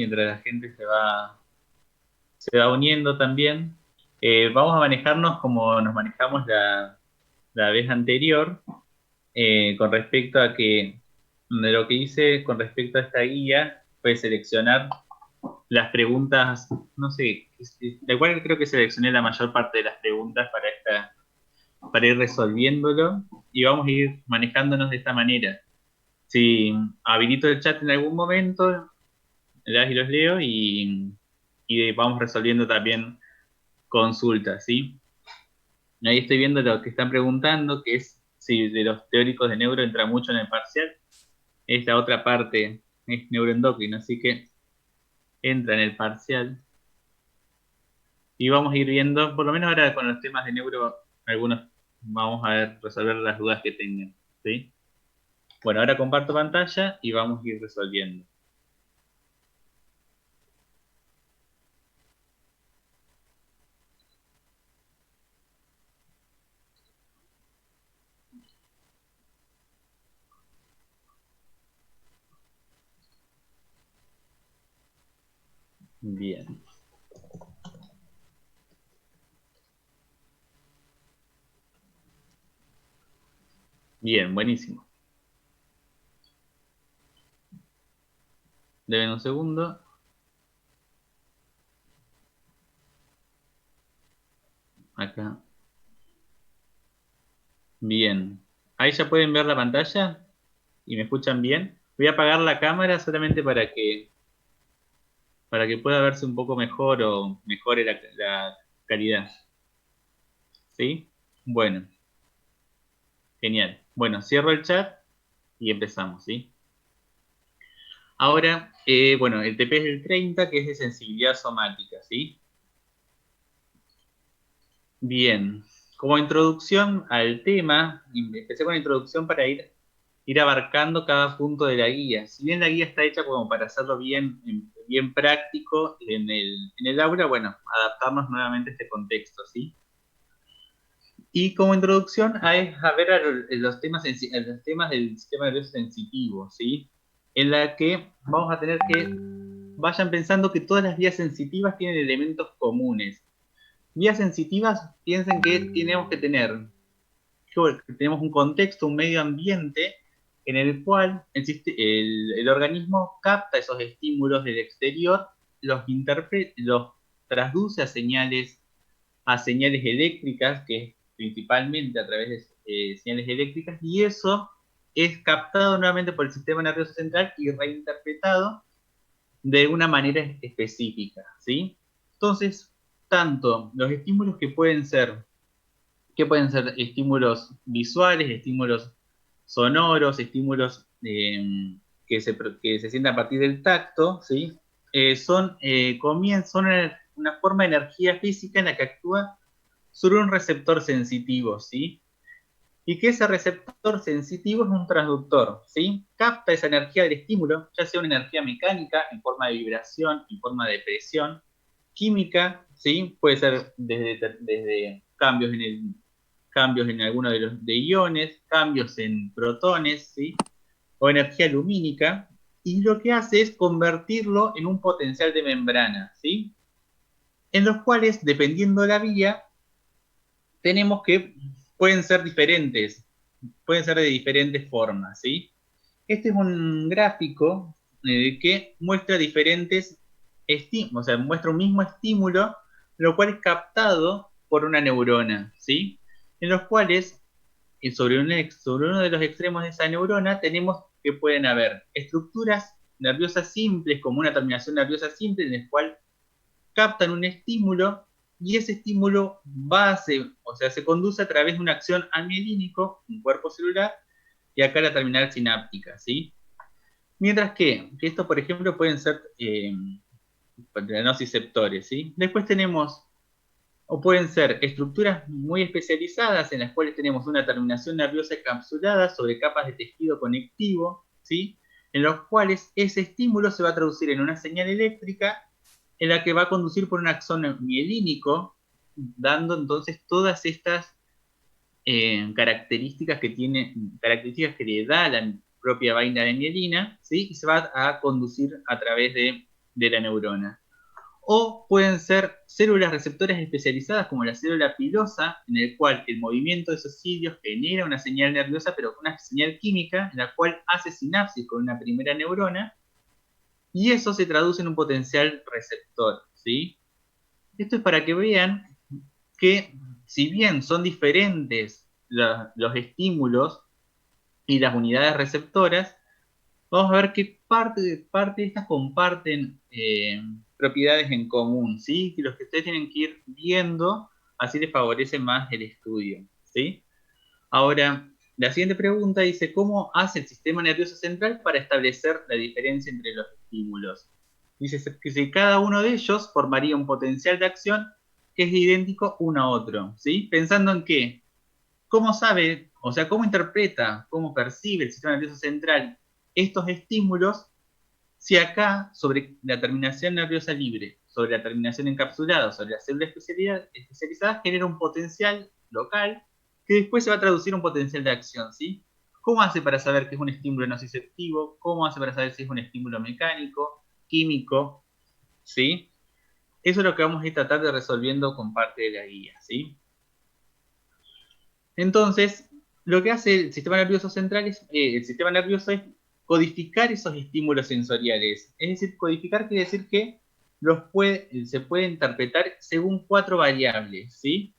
mientras la gente se va uniendo también. Vamos a manejarnos como nos manejamos la vez anterior, con respecto a que de lo que hice con respecto a esta guía fue seleccionar las preguntas, no sé, de cual creo que seleccioné la mayor parte de las preguntas para ir resolviéndolo y vamos a ir manejándonos de esta manera. Si habilito el chat en algún momento, las y los leo y vamos resolviendo también consultas, ¿sí? Ahí estoy viendo lo que están preguntando, que es si de los teóricos de neuro entra mucho en el parcial. Es la otra parte, es neuroendocrino, así que entra en el parcial. Y vamos a ir viendo, por lo menos ahora con los temas de neuro, algunos vamos a ver, resolver las dudas que tengan, ¿sí? Bueno, ahora comparto pantalla y vamos a ir resolviendo. Bien. Bien, buenísimo. Deben un segundo. Acá. Bien. Ahí ya pueden ver la pantalla y me escuchan bien. Voy a apagar la cámara solamente para que pueda verse un poco mejor o mejore la calidad. ¿Sí? Bueno, genial. Bueno, cierro el chat y empezamos, ¿sí? Ahora, bueno, el TP es el 30, que es de sensibilidad somática, ¿sí? Bien, como introducción al tema, empecé con la introducción para ir abarcando cada punto de la guía. Si bien la guía está hecha como para hacerlo bien práctico en el aula, bueno, adaptarnos nuevamente a este contexto, ¿sí? Y como introducción a ver a los temas del sistema nervioso sensitivo, ¿sí? En la que vamos a tener que vayan pensando que todas las vías sensitivas tienen elementos comunes. Vías sensitivas, piensen que tenemos un contexto, un medio ambiente en el cual el organismo capta esos estímulos del exterior, los traduce a señales eléctricas, que es principalmente a través de señales eléctricas, y eso es captado nuevamente por el sistema nervioso central y reinterpretado de una manera específica, ¿sí? Entonces, tanto los estímulos que pueden ser estímulos visuales, estímulos sonoros, estímulos que se sienten a partir del tacto, ¿sí? Son una forma de energía física en la que actúa sobre un receptor sensitivo, ¿sí? Y que ese receptor sensitivo es un transductor, ¿sí? Capta esa energía del estímulo, ya sea una energía mecánica en forma de vibración, en forma de presión, química, ¿sí? Puede ser desde cambios en alguno de iones, cambios en protones, ¿sí? O energía lumínica, y lo que hace es convertirlo en un potencial de membrana, ¿sí? En los cuales, dependiendo de la vía, tenemos que pueden ser de diferentes formas, ¿sí? Este es un gráfico que muestra diferentes estímulos, o sea, muestra un mismo estímulo, lo cual es captado por una neurona, ¿sí? En los cuales, sobre uno de los extremos de esa neurona, tenemos que pueden haber estructuras nerviosas simples, como una terminación nerviosa simple, en la cual captan un estímulo y ese estímulo se conduce a través de una acción amielínico, un cuerpo celular, y acá la terminal sináptica, ¿sí? Mientras que estos, por ejemplo, pueden ser nociceptores, ¿sí? Después tenemos, o pueden ser estructuras muy especializadas en las cuales tenemos una terminación nerviosa encapsulada sobre capas de tejido conectivo, ¿sí? En los cuales ese estímulo se va a traducir en una señal eléctrica en la que va a conducir por un axón mielínico, dando entonces todas estas características que le da la propia vaina de mielina, ¿sí? Y se va a conducir a través de de la neurona. O pueden ser células receptoras especializadas como la célula pilosa, en el cual el movimiento de esos cilios genera una señal nerviosa, pero una señal química, en la cual hace sinapsis con una primera neurona, y eso se traduce en un potencial receptor, ¿sí? Esto es para que vean que, si bien son diferentes los estímulos y las unidades receptoras, vamos a ver que parte de estas comparten propiedades en común, ¿sí? Que los que ustedes tienen que ir viendo, así les favorece más el estudio, ¿sí? Ahora, la siguiente pregunta dice, ¿cómo hace el sistema nervioso central para establecer la diferencia entre los estímulos? Dice que si cada uno de ellos formaría un potencial de acción que es idéntico uno a otro, ¿sí? Pensando en que, ¿cómo sabe, o sea, cómo interpreta, cómo percibe el sistema nervioso central estos estímulos si acá, sobre la terminación nerviosa libre, sobre la terminación encapsulada, sobre la célula especializada, genera un potencial local que después se va a traducir en un potencial de acción, ¿sí? ¿Cómo hace para saber que es un estímulo nociceptivo? ¿Cómo hace para saber si es un estímulo mecánico, químico? ¿Sí? Eso es lo que vamos a ir tratando de resolviendo con parte de la guía, ¿sí? Entonces, lo que hace el sistema nervioso central el sistema nervioso es codificar esos estímulos sensoriales. Es decir, codificar quiere decir que se puede interpretar según 4 variables, ¿sí?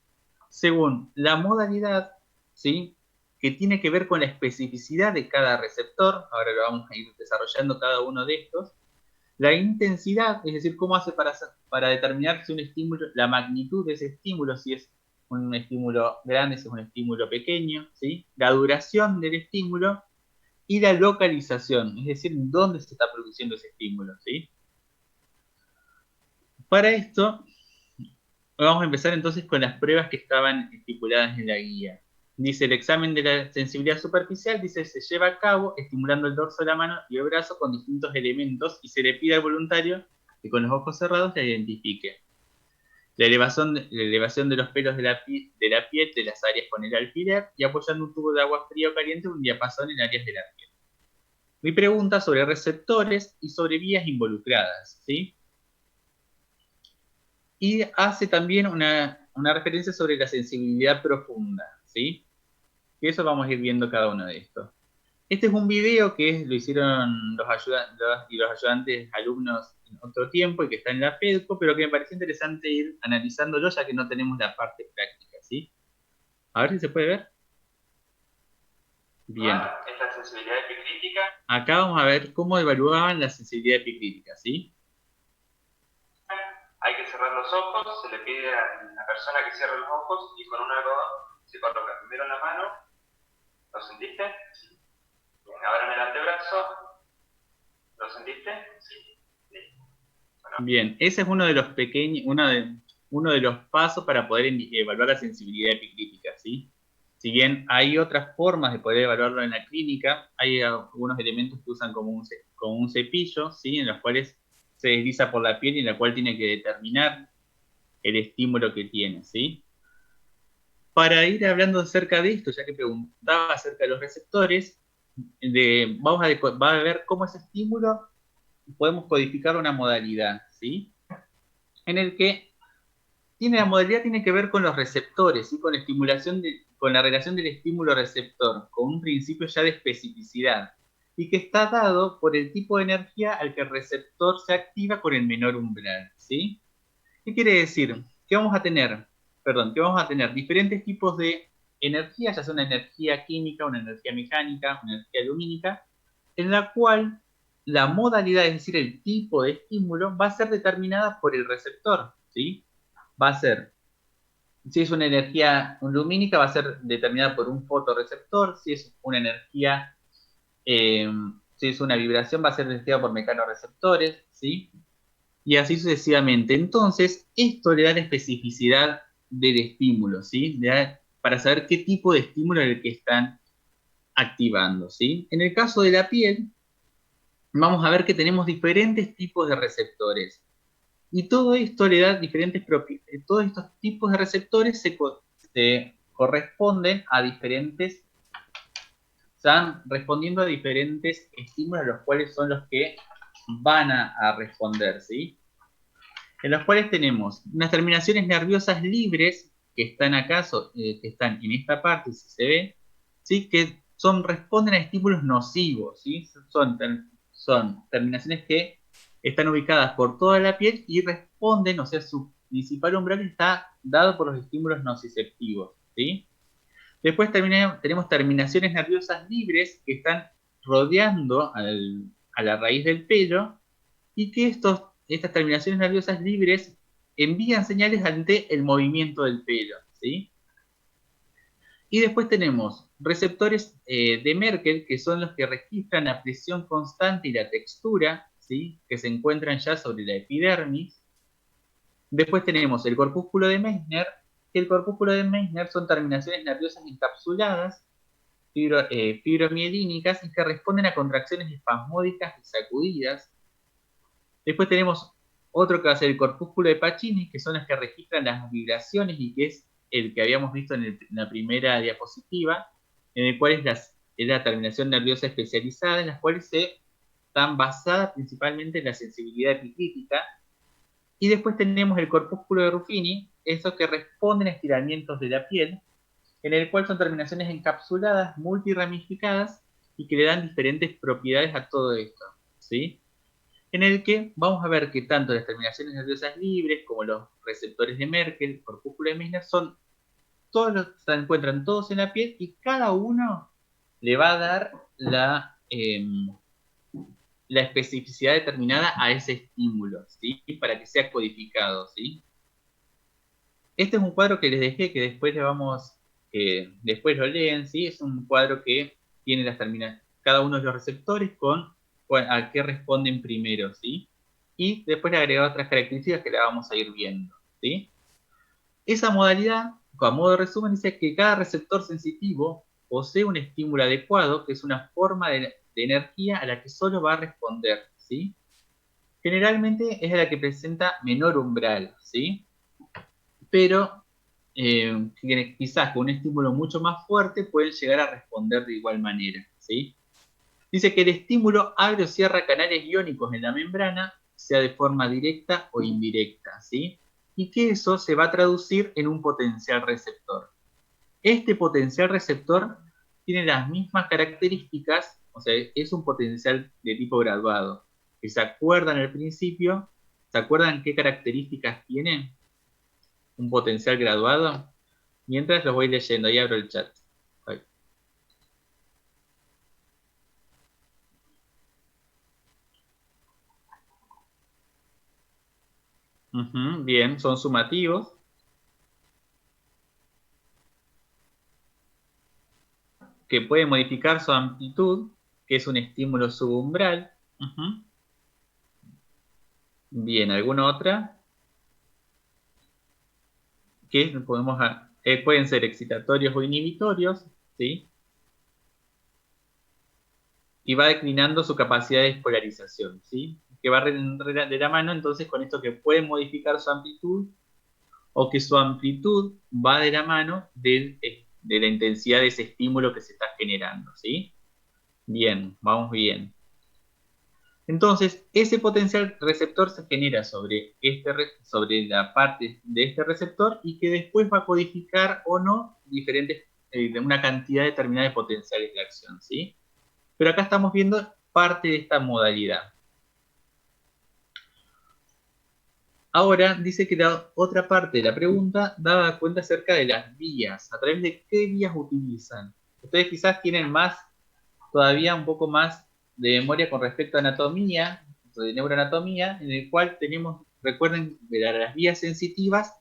Según la modalidad, ¿sí? Que tiene que ver con la especificidad de cada receptor, ahora lo vamos a ir desarrollando cada uno de estos. La intensidad, es decir, cómo hace para determinar si un estímulo, la magnitud de ese estímulo, si es un estímulo grande, si es un estímulo pequeño, ¿sí? La duración del estímulo y la localización, es decir, dónde se está produciendo ese estímulo, ¿sí? Para esto, vamos a empezar entonces con las pruebas que estaban estipuladas en la guía. Dice, el examen de la sensibilidad superficial, dice, se lleva a cabo estimulando el dorso de la mano y el brazo con distintos elementos y se le pide al voluntario que con los ojos cerrados la identifique. La elevación de los pelos de la piel de las áreas con el alfiler y apoyando un tubo de agua fría o caliente en un diapasón en áreas de la piel. Mi pregunta sobre receptores y sobre vías involucradas, ¿sí? Y hace también una referencia sobre la sensibilidad profunda, ¿sí? Y eso vamos a ir viendo cada uno de estos. Este es un video que lo hicieron los ayudantes alumnos en otro tiempo y que está en la FEDCO, pero que me pareció interesante ir analizándolo ya que no tenemos la parte práctica, ¿sí? A ver si se puede ver. Bien. Es la sensibilidad epicrítica. Acá vamos a ver cómo evaluaban la sensibilidad epicrítica, ¿sí? Hay que cerrar los ojos, se le pide a la persona que cierre los ojos y con un algodón se coloca primero en la mano. ¿Lo sentiste? Sí. Bien, ahora en el antebrazo. ¿Lo sentiste? Sí. Bueno. Bien, ese es uno de los pequeños, uno de los pasos para poder evaluar la sensibilidad epicrítica, ¿sí? Si bien hay otras formas de poder evaluarlo en la clínica, hay algunos elementos que usan como un cepillo, ¿sí? En los cuales se desliza por la piel y en la cual tiene que determinar el estímulo que tiene, ¿sí? Para ir hablando acerca de esto, ya que preguntaba acerca de los receptores, vamos a ver cómo ese estímulo podemos codificar una modalidad, ¿sí? En el que la modalidad tiene que ver con los receptores, ¿sí? Con la relación del estímulo-receptor, con un principio ya de especificidad, y que está dado por el tipo de energía al que el receptor se activa con el menor umbral, ¿sí? ¿Qué quiere decir? Que vamos a tener diferentes tipos de energía, ya sea una energía química, una energía mecánica, una energía lumínica, en la cual la modalidad, es decir, el tipo de estímulo, va a ser determinada por el receptor, ¿sí? Va a ser, si es una energía lumínica, va a ser determinada por un fotorreceptor, si es una energía, si es una vibración, va a ser determinada por mecanorreceptores, ¿sí? Y así sucesivamente. Entonces, esto le da la especificidad del estímulo, ¿sí? Para saber qué tipo de estímulo es el que están activando, ¿sí? En el caso de la piel, vamos a ver que tenemos diferentes tipos de receptores. Y todo esto le da diferentes propiedades. Todos estos tipos de receptores se corresponden a diferentes, están respondiendo a diferentes estímulos, los cuales son los que van a responder, ¿sí? En los cuales tenemos unas terminaciones nerviosas libres que están acá, que están en esta parte, si se ve, ¿sí? Que responden a estímulos nocivos, ¿sí? Son terminaciones que están ubicadas por toda la piel y responden, o sea, su principal umbral está dado por los estímulos nociceptivos, ¿sí? Después tenemos terminaciones nerviosas libres que están rodeando a la raíz del pelo y que estas terminaciones nerviosas libres envían señales ante el movimiento del pelo, ¿sí? Y después tenemos receptores de Merkel, que son los que registran la presión constante y la textura, ¿sí? Que se encuentran ya sobre la epidermis. Después tenemos el corpúsculo de Meissner, que el corpúsculo de Meissner son terminaciones nerviosas encapsuladas, fibromielínicas, y que responden a contracciones espasmódicas y sacudidas. Después tenemos otro que va a ser el corpúsculo de Pacini, que son los que registran las vibraciones y que es el que habíamos visto en la primera diapositiva, en el cual es la terminación nerviosa especializada, en las cuales están basadas principalmente en la sensibilidad epicrítica. Y después tenemos el corpúsculo de Ruffini, esos que responden a estiramientos de la piel, en el cual son terminaciones encapsuladas, multiramificadas, y que le dan diferentes propiedades a todo esto, ¿sí? En el que vamos a ver que tanto las terminaciones nerviosas libres como los receptores de Merkel, corpúsculo de Meissner, se encuentran todos en la piel y cada uno le va a dar la especificidad determinada a ese estímulo, ¿sí? Para que sea codificado, ¿sí? Este es un cuadro que les dejé, que después lo leen, ¿sí? Es un cuadro que tiene cada uno de los receptores con a qué responden primero, ¿sí? Y después le agrego otras características que la vamos a ir viendo, ¿sí? Esa modalidad, a modo de resumen, dice que cada receptor sensitivo posee un estímulo adecuado, que es una forma de energía a la que solo va a responder, ¿sí? Generalmente es la que presenta menor umbral, ¿sí? Pero quizás con un estímulo mucho más fuerte pueden llegar a responder de igual manera, ¿sí? Dice que el estímulo abre o cierra canales iónicos en la membrana, sea de forma directa o indirecta, ¿sí? Y que eso se va a traducir en un potencial receptor. Este potencial receptor tiene las mismas características, o sea, es un potencial de tipo graduado. Que se acuerdan al principio, ¿se acuerdan qué características tiene un potencial graduado? Mientras los voy leyendo, ahí abro el chat. Ay. Bien, son sumativos, que pueden modificar su amplitud, que es un estímulo subumbral. Bien, ¿alguna otra? Pueden ser excitatorios o inhibitorios, ¿sí? Y va declinando su capacidad de despolarización, ¿sí? Que va de la mano entonces con esto que puede modificar su amplitud o que su amplitud va de la mano de la intensidad de ese estímulo que se está generando, ¿sí? Bien, vamos bien. Entonces, ese potencial receptor se genera sobre la parte de este receptor y que después va a codificar o no una cantidad determinada de potenciales de acción, ¿sí? Pero acá estamos viendo parte de esta modalidad. Ahora dice que la otra parte de la pregunta daba cuenta acerca de las vías, a través de qué vías utilizan. Ustedes quizás tienen todavía un poco más de memoria con respecto a anatomía, de neuroanatomía, en el cual recuerden, de las vías sensitivas,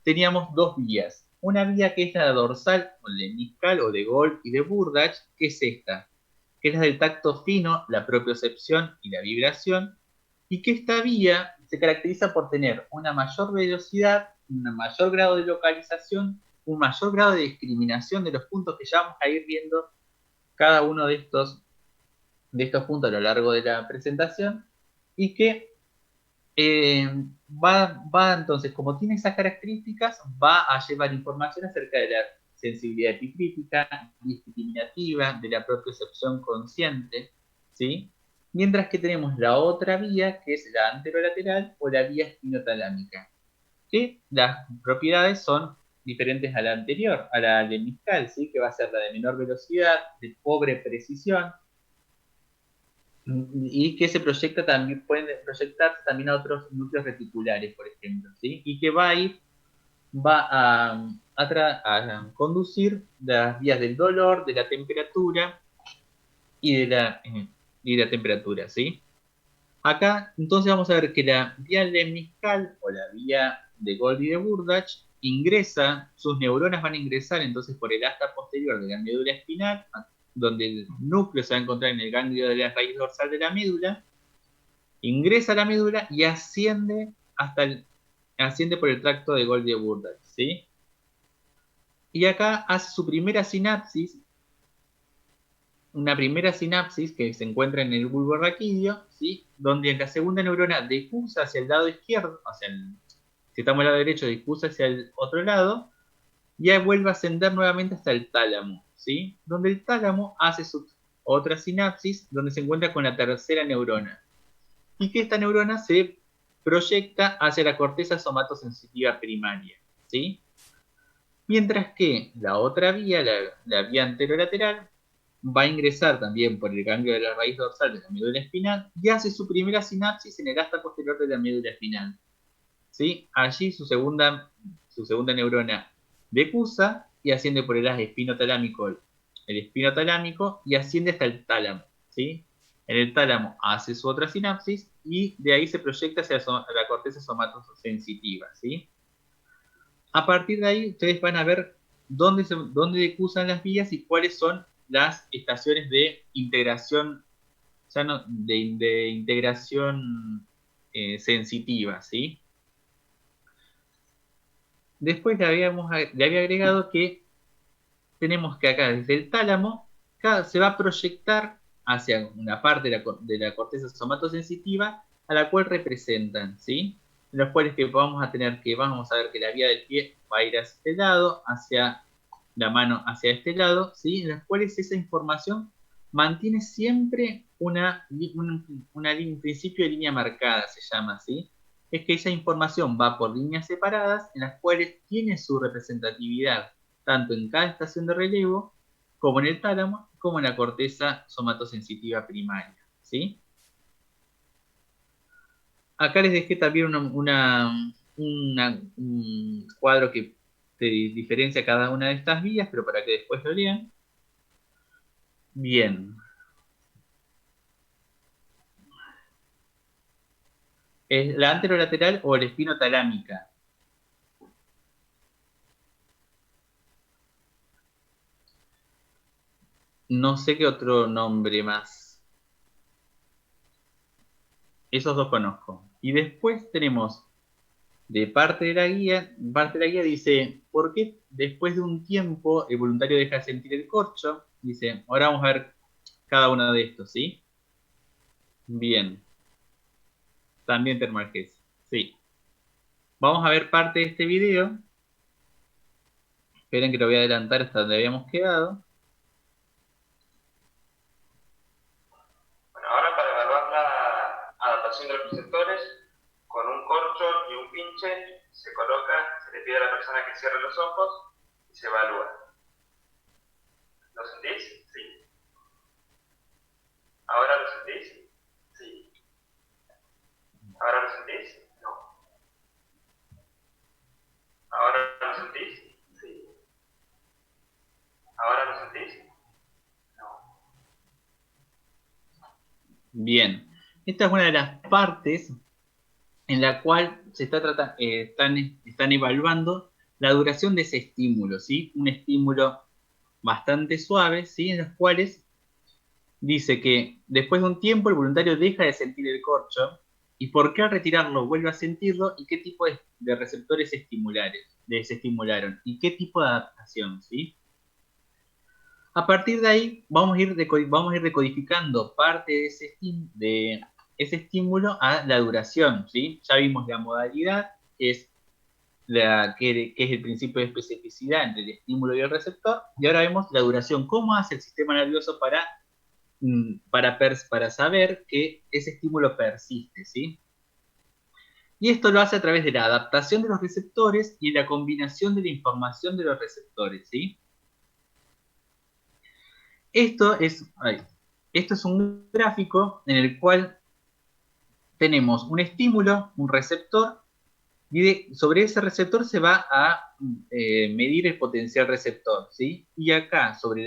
teníamos dos vías. Una vía que es la dorsal, o lemniscal, o de Gold y de Burdach, que es esta, que es la del tacto fino, la propiocepción y la vibración, y que esta vía se caracteriza por tener una mayor velocidad, un mayor grado de localización, un mayor grado de discriminación de los puntos que ya vamos a ir viendo cada uno de estos puntos a lo largo de la presentación, y que entonces, como tiene esas características, va a llevar información acerca de la sensibilidad epicrítica, discriminativa, de la propiocepción consciente, ¿sí? Mientras que tenemos la otra vía, que es la anterolateral o la vía espinotalámica, que las propiedades son diferentes a la anterior, a la lemniscal, ¿sí? Que va a ser la de menor velocidad, de pobre precisión, y que se proyecta también, pueden proyectarse también a otros núcleos reticulares, por ejemplo, ¿sí? Y que va a conducir las vías del dolor, de la temperatura y de la temperatura, ¿sí? Acá, entonces vamos a ver que la vía lemniscal o la vía de Golgi de Burdach ingresa, sus neuronas van a ingresar entonces por el asta posterior de la médula espinal, donde el núcleo se va a encontrar en el ganglio de la raíz dorsal de la médula, ingresa a la médula y asciende por el tracto de Golgi de Burdach, ¿sí? Y acá hace su primera sinapsis, una primera sinapsis que se encuentra en el bulbo raquídeo, ¿sí? Donde la segunda neurona difusa hacia el lado izquierdo, si estamos al lado derecho, difusa hacia el otro lado, y vuelve a ascender nuevamente hasta el tálamo, ¿sí? Donde el tálamo hace su otra sinapsis, donde se encuentra con la tercera neurona, y que esta neurona se proyecta hacia la corteza somatosensitiva primaria, ¿sí? Mientras que la otra vía, la vía anterolateral, va a ingresar también por el ganglio de la raíz dorsal de la médula espinal y hace su primera sinapsis en el asta posterior de la médula espinal, ¿sí? Allí su segunda neurona decusa y asciende por el eje espinotalámico y asciende hasta el tálamo, ¿sí? En el tálamo hace su otra sinapsis y de ahí se proyecta hacia la corteza somatosensitiva, ¿sí? A partir de ahí ustedes van a ver dónde decusan las vías y cuáles son las estaciones de integración, ya no, de integración sensitiva, ¿sí? Después le había agregado que tenemos que acá desde el tálamo se va a proyectar hacia una parte de la corteza somatosensitiva a la cual representan, ¿sí? En los cuales vamos a ver que la vía del pie va a ir hacia este lado, hacia la mano hacia este lado, ¿sí? En los cuales esa información mantiene siempre un principio de línea marcada, se llama así. Es que esa información va por líneas separadas en las cuales tiene su representatividad tanto en cada estación de relevo, como en el tálamo, como en la corteza somatosensitiva primaria, ¿sí? Acá les dejé también un cuadro que te diferencia cada una de estas vías, pero para que después lo lean. Bien. ¿Es la anterolateral o la espinotalámica? No sé qué otro nombre más. Esos dos conozco. Y después tenemos parte de la guía dice, ¿por qué después de un tiempo el voluntario deja de sentir el corcho? Dice, ahora vamos a ver cada uno de estos, ¿sí? Bien, también termalgés, sí. Vamos a ver parte de este video. Esperen que lo voy a adelantar hasta donde habíamos quedado. Bueno, ahora para evaluar la adaptación de los receptores, con un corcho y un pinche se le pide a la persona que cierre los ojos y se evalúa. ¿Lo sentís? Sí. ¿Ahora lo sentís? Sí. ¿Ahora lo sentís? No. ¿Ahora lo sentís? Sí. ¿Ahora lo sentís? No. Bien, esta es una de las partes en la cual están evaluando la duración de ese estímulo, ¿sí? Un estímulo bastante suave, ¿sí? En los cuales dice que después de un tiempo el voluntario deja de sentir el corcho y por qué al retirarlo vuelve a sentirlo y qué tipo de receptores se estimularon y qué tipo de adaptación, ¿sí? A partir de ahí vamos a ir decodificando parte de ese estímulo a la duración, ¿sí? Ya vimos la modalidad, que es el principio de especificidad entre el estímulo y el receptor, y ahora vemos la duración, cómo hace el sistema nervioso para para saber que ese estímulo persiste, ¿sí? Y esto lo hace a través de la adaptación de los receptores y la combinación de la información de los receptores, ¿sí? Esto es un gráfico en el cual tenemos un estímulo, un receptor, y sobre ese receptor se va a medir el potencial receptor, ¿sí? Y acá, sobre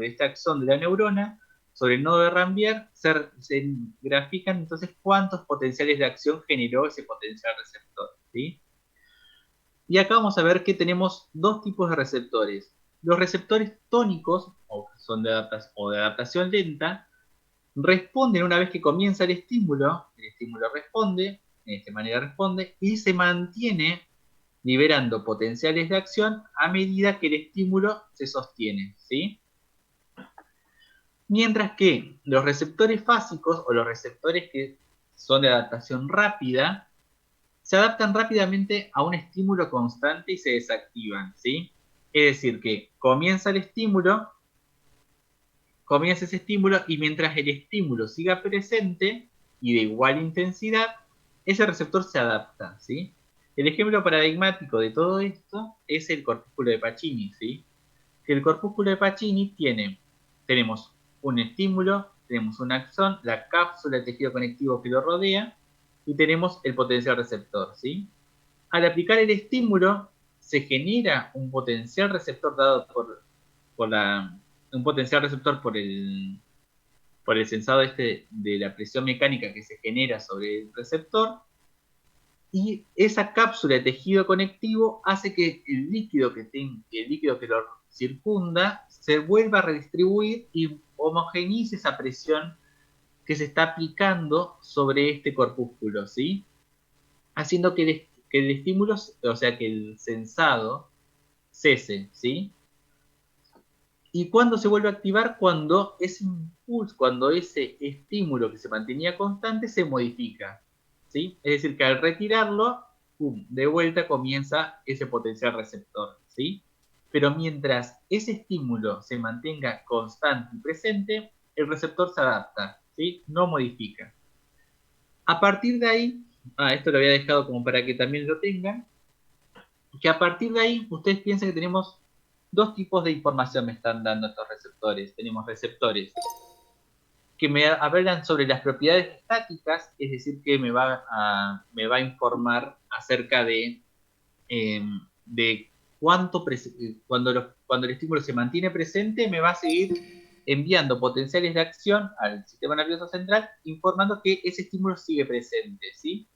este axón de la neurona, sobre el nodo de Rambier, se grafican entonces cuántos potenciales de acción generó ese potencial receptor, ¿sí? Y acá vamos a ver que tenemos dos tipos de receptores. Los receptores tónicos, o son de adaptación lenta, responden una vez que comienza el estímulo responde, de esta manera responde, y se mantiene liberando potenciales de acción a medida que el estímulo se sostiene, ¿sí? Mientras que los receptores fásicos, o los receptores que son de adaptación rápida, se adaptan rápidamente a un estímulo constante y se desactivan, ¿sí? Es decir, que comienza ese estímulo y mientras el estímulo siga presente y de igual intensidad, ese receptor se adapta, ¿sí? El ejemplo paradigmático de todo esto es el corpúsculo de Pacini, ¿sí? Que el corpúsculo de Pacini tenemos un estímulo, tenemos un axón, la cápsula de tejido conectivo que lo rodea y tenemos el potencial receptor, ¿sí? Al aplicar el estímulo, se genera un potencial receptor dado un potencial receptor por el sensado de la presión mecánica que se genera sobre el receptor, y esa cápsula de tejido conectivo hace que el líquido que lo circunda se vuelva a redistribuir y homogeneice esa presión que se está aplicando sobre este corpúsculo, ¿sí? Haciendo que el estímulo, o sea, que el sensado cese, ¿sí? ¿Y cuándo se vuelve a activar? Cuando ese impulso, cuando ese estímulo que se mantenía constante se modifica, ¿sí? Es decir, que al retirarlo, ¡pum!, de vuelta comienza ese potencial receptor, ¿sí? Pero mientras ese estímulo se mantenga constante y presente, el receptor se adapta, ¿sí? No modifica. A partir de ahí, esto lo había dejado como para que también lo tengan, que a partir de ahí ustedes piensan que tenemos dos tipos de información me están dando estos receptores. Tenemos receptores que me hablan sobre las propiedades estáticas, es decir, que me va a informar acerca de cuando el estímulo se mantiene presente, me va a seguir enviando potenciales de acción al sistema nervioso central, informando que ese estímulo sigue presente, ¿sí?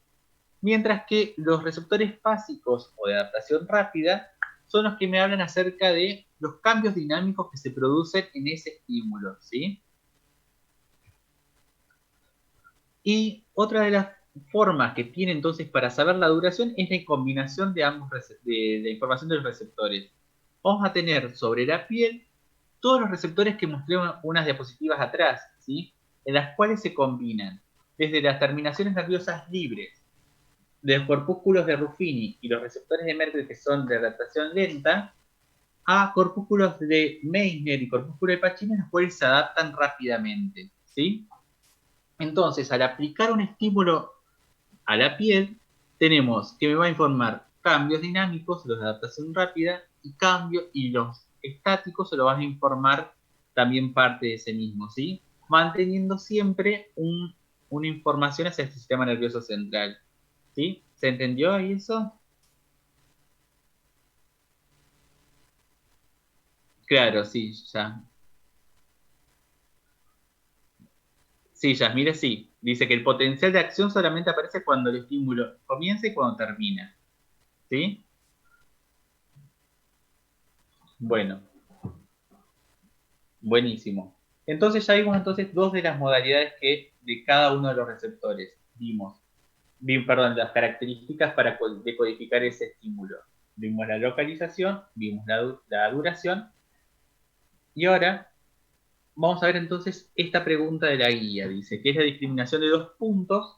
Mientras que los receptores básicos o de adaptación rápida son los que me hablan acerca de los cambios dinámicos que se producen en ese estímulo, ¿sí? Y otra de las formas que tiene entonces para saber la duración es la combinación de de la información de los receptores. Vamos a tener sobre la piel todos los receptores que mostré unas diapositivas atrás, ¿sí? En las cuales se combinan desde las terminaciones nerviosas libres, de los corpúsculos de Ruffini y los receptores de Merkel que son de adaptación lenta, a corpúsculos de Meissner y corpúsculos de Pacini, los cuales se adaptan rápidamente, ¿sí? Entonces, al aplicar un estímulo a la piel, tenemos que me va a informar cambios dinámicos, los de adaptación rápida, y los estáticos se lo van a informar también parte de ese mismo, ¿sí? Manteniendo siempre una información hacia el sistema nervioso central, ¿sí? ¿Se entendió ahí eso? Claro, sí, ya. Sí, Yasmira, sí. Dice que el potencial de acción solamente aparece cuando el estímulo comienza y cuando termina. ¿Sí? Bueno, buenísimo. Entonces ya vimos entonces dos de las modalidades de cada uno de los receptores perdón, las características para decodificar ese estímulo. Vimos la localización, vimos la duración, y ahora vamos a ver entonces esta pregunta de la guía. Dice que es la discriminación de dos puntos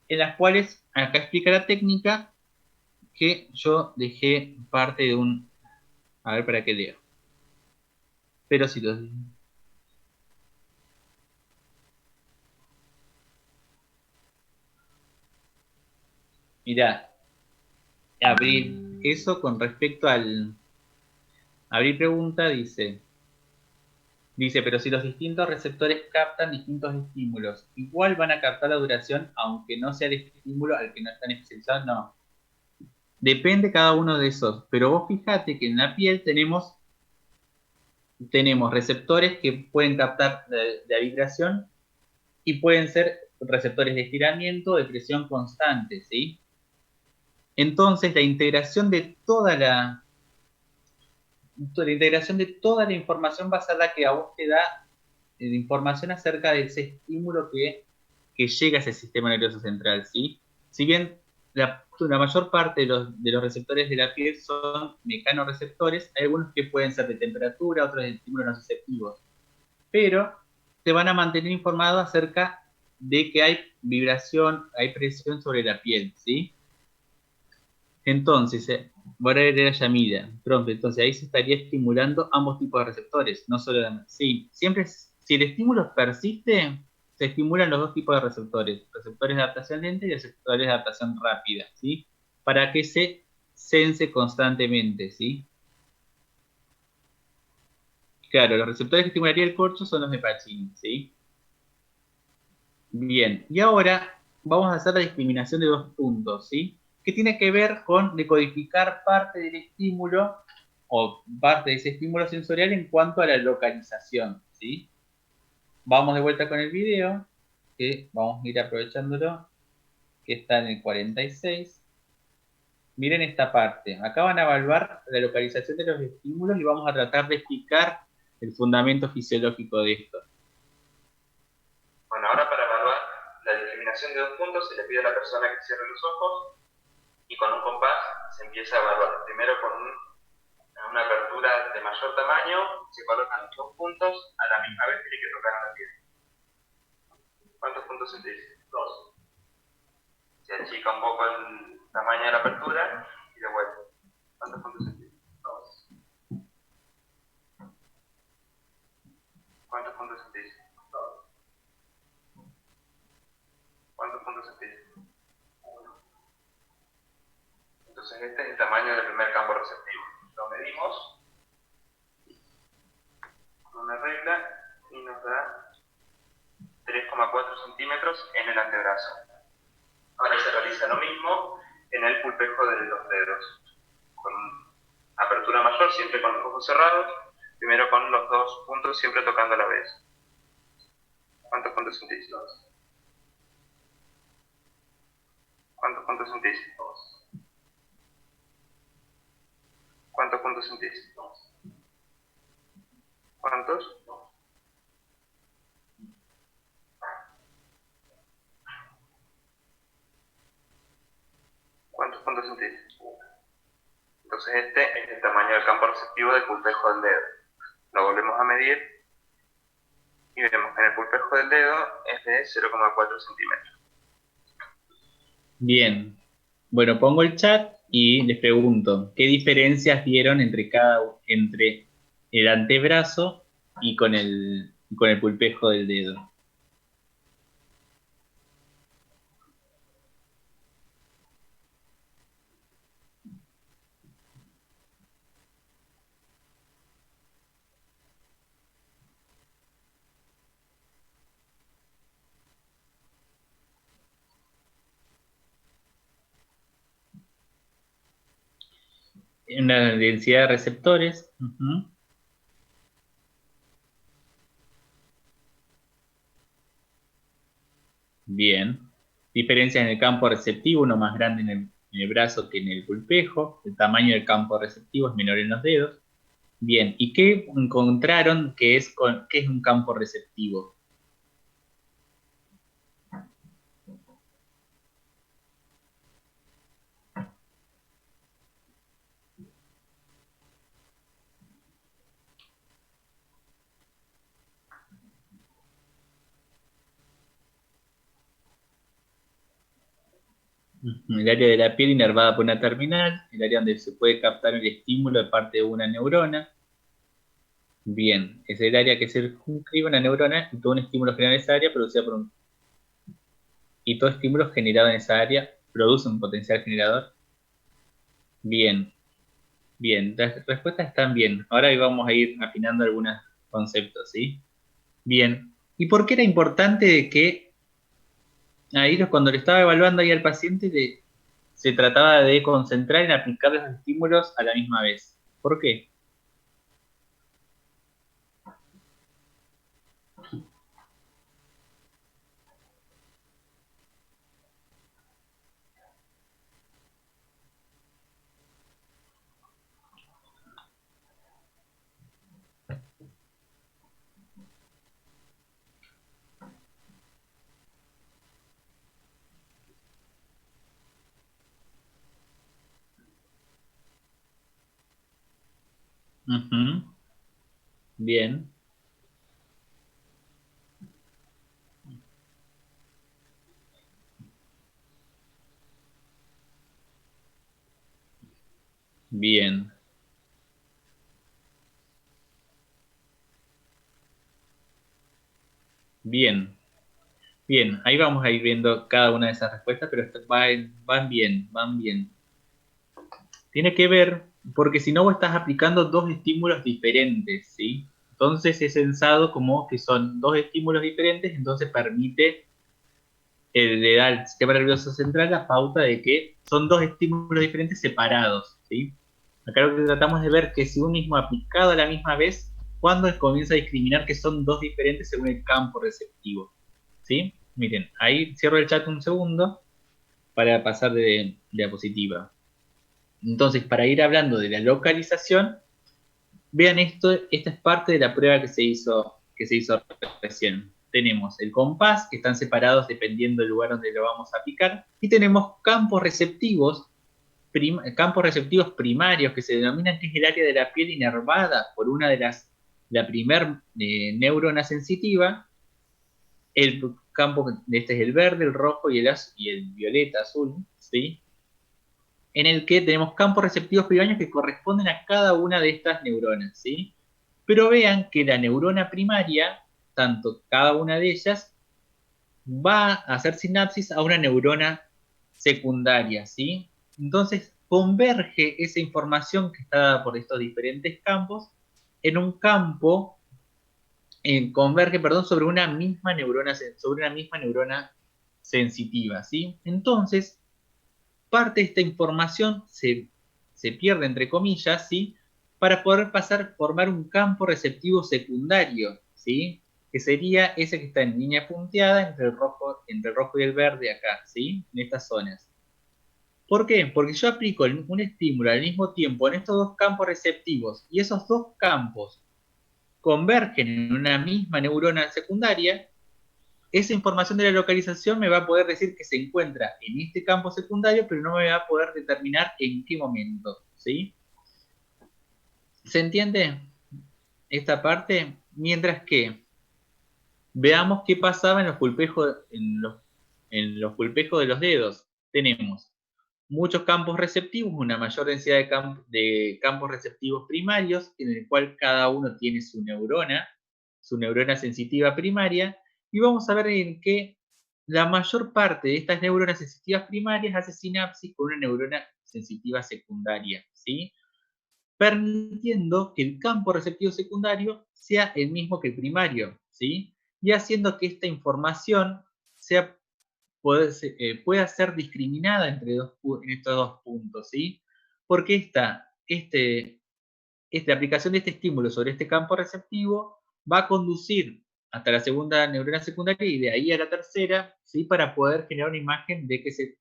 en las cuales, acá explica la técnica que yo dejé parte de un... A ver, para qué leo. Pero si los... Mirá, abrir eso con respecto al... Abrir pregunta dice, pero si los distintos receptores captan distintos estímulos, igual van a captar la duración aunque no sea el estímulo al que no están especializados, no. Depende cada uno de esos, pero vos fíjate que en la piel tenemos receptores que pueden captar la vibración y pueden ser receptores de estiramiento o de presión constante, ¿sí? Entonces la integración de toda la información va a ser la que a vos te da información acerca de ese estímulo que llega a ese sistema nervioso central, ¿sí? Si bien la mayor parte de los receptores de la piel son mecanoreceptores, hay algunos que pueden ser de temperatura, otros de estímulos nociceptivos, pero te van a mantener informado acerca de que hay vibración, hay presión sobre la piel, ¿sí? Entonces, voy a leer a Yamida, pronto, entonces ahí se estaría estimulando ambos tipos de receptores, no solo sí, siempre, si el estímulo persiste, se estimulan los dos tipos de receptores de adaptación lenta y receptores de adaptación rápida, ¿sí? Para que se sense constantemente, ¿sí? Claro, los receptores que estimularía el corcho son los de Pacini, ¿sí? Bien, y ahora vamos a hacer la discriminación de dos puntos, ¿sí? Que tiene que ver con decodificar parte del estímulo o parte de ese estímulo sensorial en cuanto a la localización, ¿sí? Vamos de vuelta con el video, que vamos a ir aprovechándolo, que está en el 46. Miren esta parte. Acá van a evaluar la localización de los estímulos y vamos a tratar de explicar el fundamento fisiológico de esto. Bueno, ahora para evaluar la discriminación de dos puntos se le pide a la persona que cierre los ojos y con un compás se empieza a evaluar. Primero con una apertura de mayor tamaño se colocan los dos puntos a la misma vez que hay que tocar la piel. ¿Cuántos puntos sentís? Dos. Se achica un poco el tamaño de la apertura y de vuelta. ¿Cuántos puntos sentís? Dos. ¿Cuántos puntos sentís? Dos. ¿Cuántos puntos sentís? Uno. Entonces este es el tamaño del primer campo receptivo. Lo medimos con una regla y nos da 3,4 centímetros en el antebrazo. Ahora se realiza lo mismo en el pulpejo de los dedos, con apertura mayor, siempre con los ojos cerrados, primero con los dos puntos siempre tocando a la vez. ¿Cuántos puntos sentís? Dos. ¿Cuántos puntos sentís? Dos. ¿Cuántos puntos sentís? Dos. ¿Cuántos? Dos. ¿Cuántos puntos sentís? Entonces este es el tamaño del campo receptivo del pulpejo del dedo. Lo volvemos a medir y vemos que en el pulpejo del dedo es de 0,4 centímetros. Bien, bueno, pongo el chat y les pregunto, ¿qué diferencias vieron entre el antebrazo y con el pulpejo del dedo? En la densidad de receptores. Bien. Diferencias en el campo receptivo, uno más grande en el brazo que en el pulpejo. El tamaño del campo receptivo es menor en los dedos. Bien. ¿Y qué encontraron que es un campo receptivo? El área de la piel inervada por una terminal, el área donde se puede captar el estímulo de parte de una neurona. Bien, es el área que circunscribe una neurona y todo un estímulo generado en esa área producida por y todo estímulo generado en esa área produce un potencial generador? Bien, bien. Las respuestas están bien. Ahora vamos a ir afinando algunos conceptos, ¿sí? Bien. ¿Y por qué era importante de que ahí cuando le estaba evaluando ahí al paciente se trataba de concentrar en aplicar los estímulos a la misma vez? ¿Por qué? Ujú. Bien, bien, bien, bien. Ahí vamos a ir viendo cada una de esas respuestas, pero van bien, van bien. Tiene que ver, porque si no vos estás aplicando dos estímulos diferentes, ¿sí? Entonces es pensado como que son dos estímulos diferentes, entonces permite, le da al sistema nervioso central la pauta de que son dos estímulos diferentes separados, ¿sí? Acá lo que tratamos de ver que si un mismo aplicado a la misma vez, cuando comienza a discriminar que son dos diferentes según el campo receptivo, ¿sí? Miren, ahí cierro el chat un segundo para pasar de diapositiva. Entonces, para ir hablando de la localización, vean esto, esta es parte de la prueba que se hizo recién. Tenemos el compás, que están separados dependiendo del lugar donde lo vamos a aplicar, y tenemos campos receptivos primarios, que se denominan que es el área de la piel inervada por la primer neurona sensitiva. El campo, este es el verde, el rojo y el violeta azul, ¿sí? En el que tenemos campos receptivos primarios que corresponden a cada una de estas neuronas, ¿sí? Pero vean que la neurona primaria, tanto cada una de ellas, va a hacer sinapsis a una neurona secundaria, ¿sí? Entonces converge esa información que está dada por estos diferentes campos en un campo, converge, perdón, sobre una misma neurona sensitiva, ¿sí? Entonces, parte de esta información se pierde, entre comillas, ¿sí? Para poder formar un campo receptivo secundario, ¿sí? Que sería ese que está en línea punteada entre el rojo y el verde acá, ¿sí? En estas zonas. ¿Por qué? Porque yo aplico un estímulo al mismo tiempo en estos dos campos receptivos y esos dos campos convergen en una misma neurona secundaria. Esa información de la localización me va a poder decir que se encuentra en este campo secundario, pero no me va a poder determinar en qué momento, ¿sí? ¿Se entiende esta parte? Mientras que veamos qué pasaba en los pulpejos de los dedos. Tenemos muchos campos receptivos, una mayor densidad de campos receptivos primarios, en el cual cada uno tiene su neurona sensitiva primaria, y vamos a ver en qué la mayor parte de estas neuronas sensitivas primarias hace sinapsis con una neurona sensitiva secundaria, ¿sí? Permitiendo que el campo receptivo secundario sea el mismo que el primario, ¿sí? Y haciendo que esta información sea pueda ser discriminada en estos dos puntos, ¿sí? Porque esta aplicación de este estímulo sobre este campo receptivo va a conducir hasta la segunda neurona secundaria y de ahí a la tercera, ¿sí? Para poder generar una imagen de que se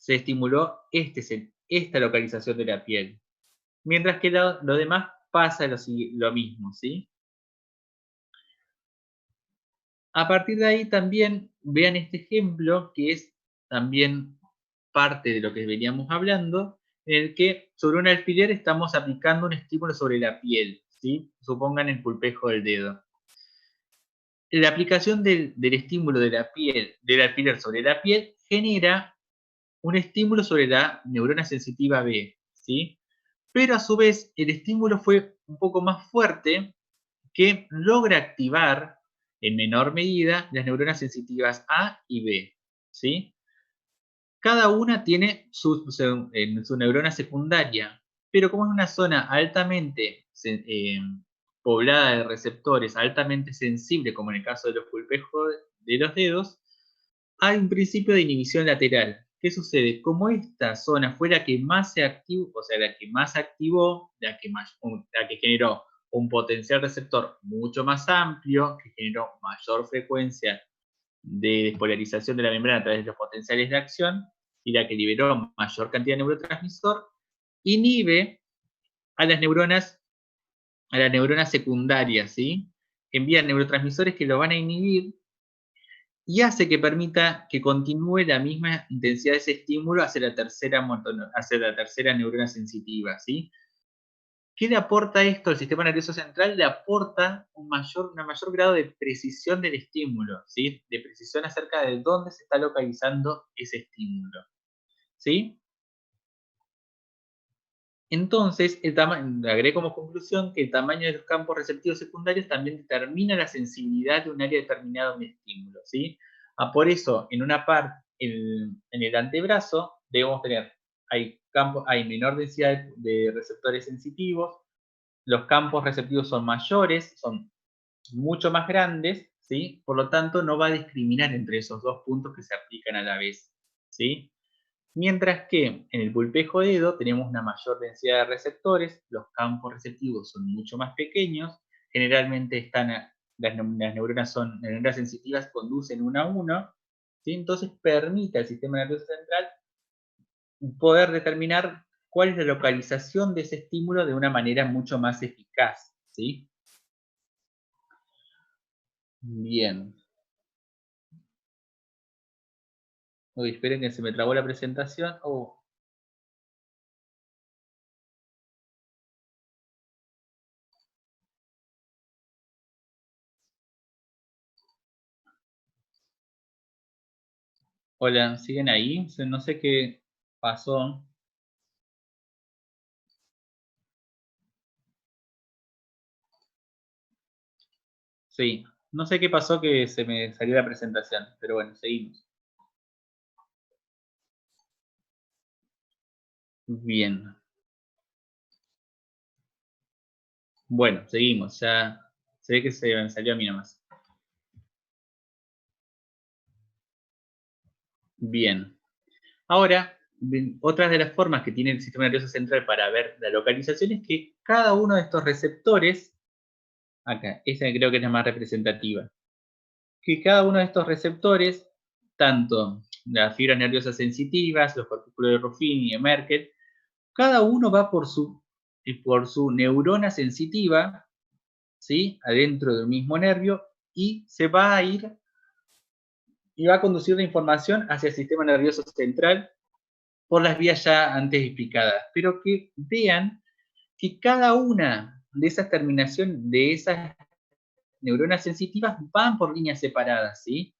estimuló esta localización de la piel. Mientras que lo demás pasa lo mismo, ¿sí? A partir de ahí también vean este ejemplo que es también parte de lo que veníamos hablando, en el que sobre un alfiler estamos aplicando un estímulo sobre la piel, ¿sí? Supongan el pulpejo del dedo. La aplicación del estímulo de la piel, del alfiler sobre la piel, genera un estímulo sobre la neurona sensitiva B, ¿sí? Pero a su vez el estímulo fue un poco más fuerte, que logra activar en menor medida las neuronas sensitivas A y B, ¿sí? cada una tiene su neurona secundaria, pero como es una zona altamente poblada de receptores, altamente sensible, como en el caso de los pulpejos de los dedos, hay un principio de inhibición lateral. ¿Qué sucede? Como esta zona fue la que más se activó, o sea, la que más activó, la que generó un potencial receptor mucho más amplio, que generó mayor frecuencia de despolarización de la membrana a través de los potenciales de acción, y la que liberó mayor cantidad de neurotransmisor, inhibe a las neuronas secundarias, ¿sí? Envían neurotransmisores que lo van a inhibir y hace que permita que continúe la misma intensidad de ese estímulo hacia la tercera neurona sensitiva, ¿sí? ¿Qué le aporta esto al sistema nervioso central? Le aporta un mayor grado de precisión del estímulo, ¿sí? De precisión acerca de dónde se está localizando ese estímulo, ¿sí? Entonces, agregué como conclusión que el tamaño de los campos receptivos secundarios también determina la sensibilidad de un área determinada a un estímulo, ¿sí? Por eso, en una parte, en el antebrazo, debemos tener, hay menor densidad de receptores sensitivos, los campos receptivos son mayores, son mucho más grandes, ¿sí? Por lo tanto, no va a discriminar entre esos dos puntos que se aplican a la vez, ¿sí? Mientras que en el pulpejo dedo tenemos una mayor densidad de receptores, los campos receptivos son mucho más pequeños, generalmente las neuronas sensitivas conducen uno a uno, ¿sí? Entonces permite al sistema nervioso central poder determinar cuál es la localización de ese estímulo de una manera mucho más eficaz, ¿sí? Bien. Uy, esperen que se me trabó la presentación. Oh. Hola, ¿siguen ahí? No sé qué pasó. Sí, no sé qué pasó que se me salió la presentación, pero bueno, seguimos. Bien. Bueno, seguimos. Ya se ve que se me salió a mí nomás. Bien. Ahora, otra de las formas que tiene el sistema nervioso central para ver la localización es que cada uno de estos receptores, acá, esa creo que es la más representativa, que cada uno de estos receptores, tanto las fibras nerviosas sensitivas, los cortículos de Ruffini y de Merkel, cada uno va por su neurona sensitiva, ¿sí? Adentro del mismo nervio, y se va a ir y va a conducir la información hacia el sistema nervioso central por las vías ya antes explicadas. Pero que vean que cada una de esas terminaciones, de esas neuronas sensitivas, van por líneas separadas, ¿sí?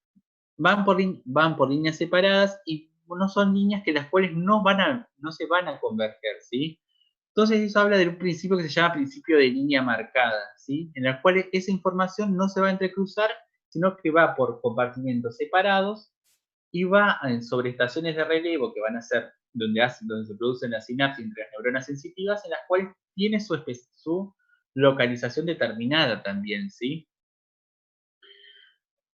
Van por líneas separadas y no son líneas que las cuales no se van a converger, ¿sí? Entonces eso habla de un principio que se llama principio de línea marcada, ¿sí? En el cual esa información no se va a entrecruzar, sino que va por compartimentos separados y va sobre estaciones de relevo que van a ser donde se producen las sinapsis entre las neuronas sensitivas, en las cuales tiene su localización determinada también, ¿sí?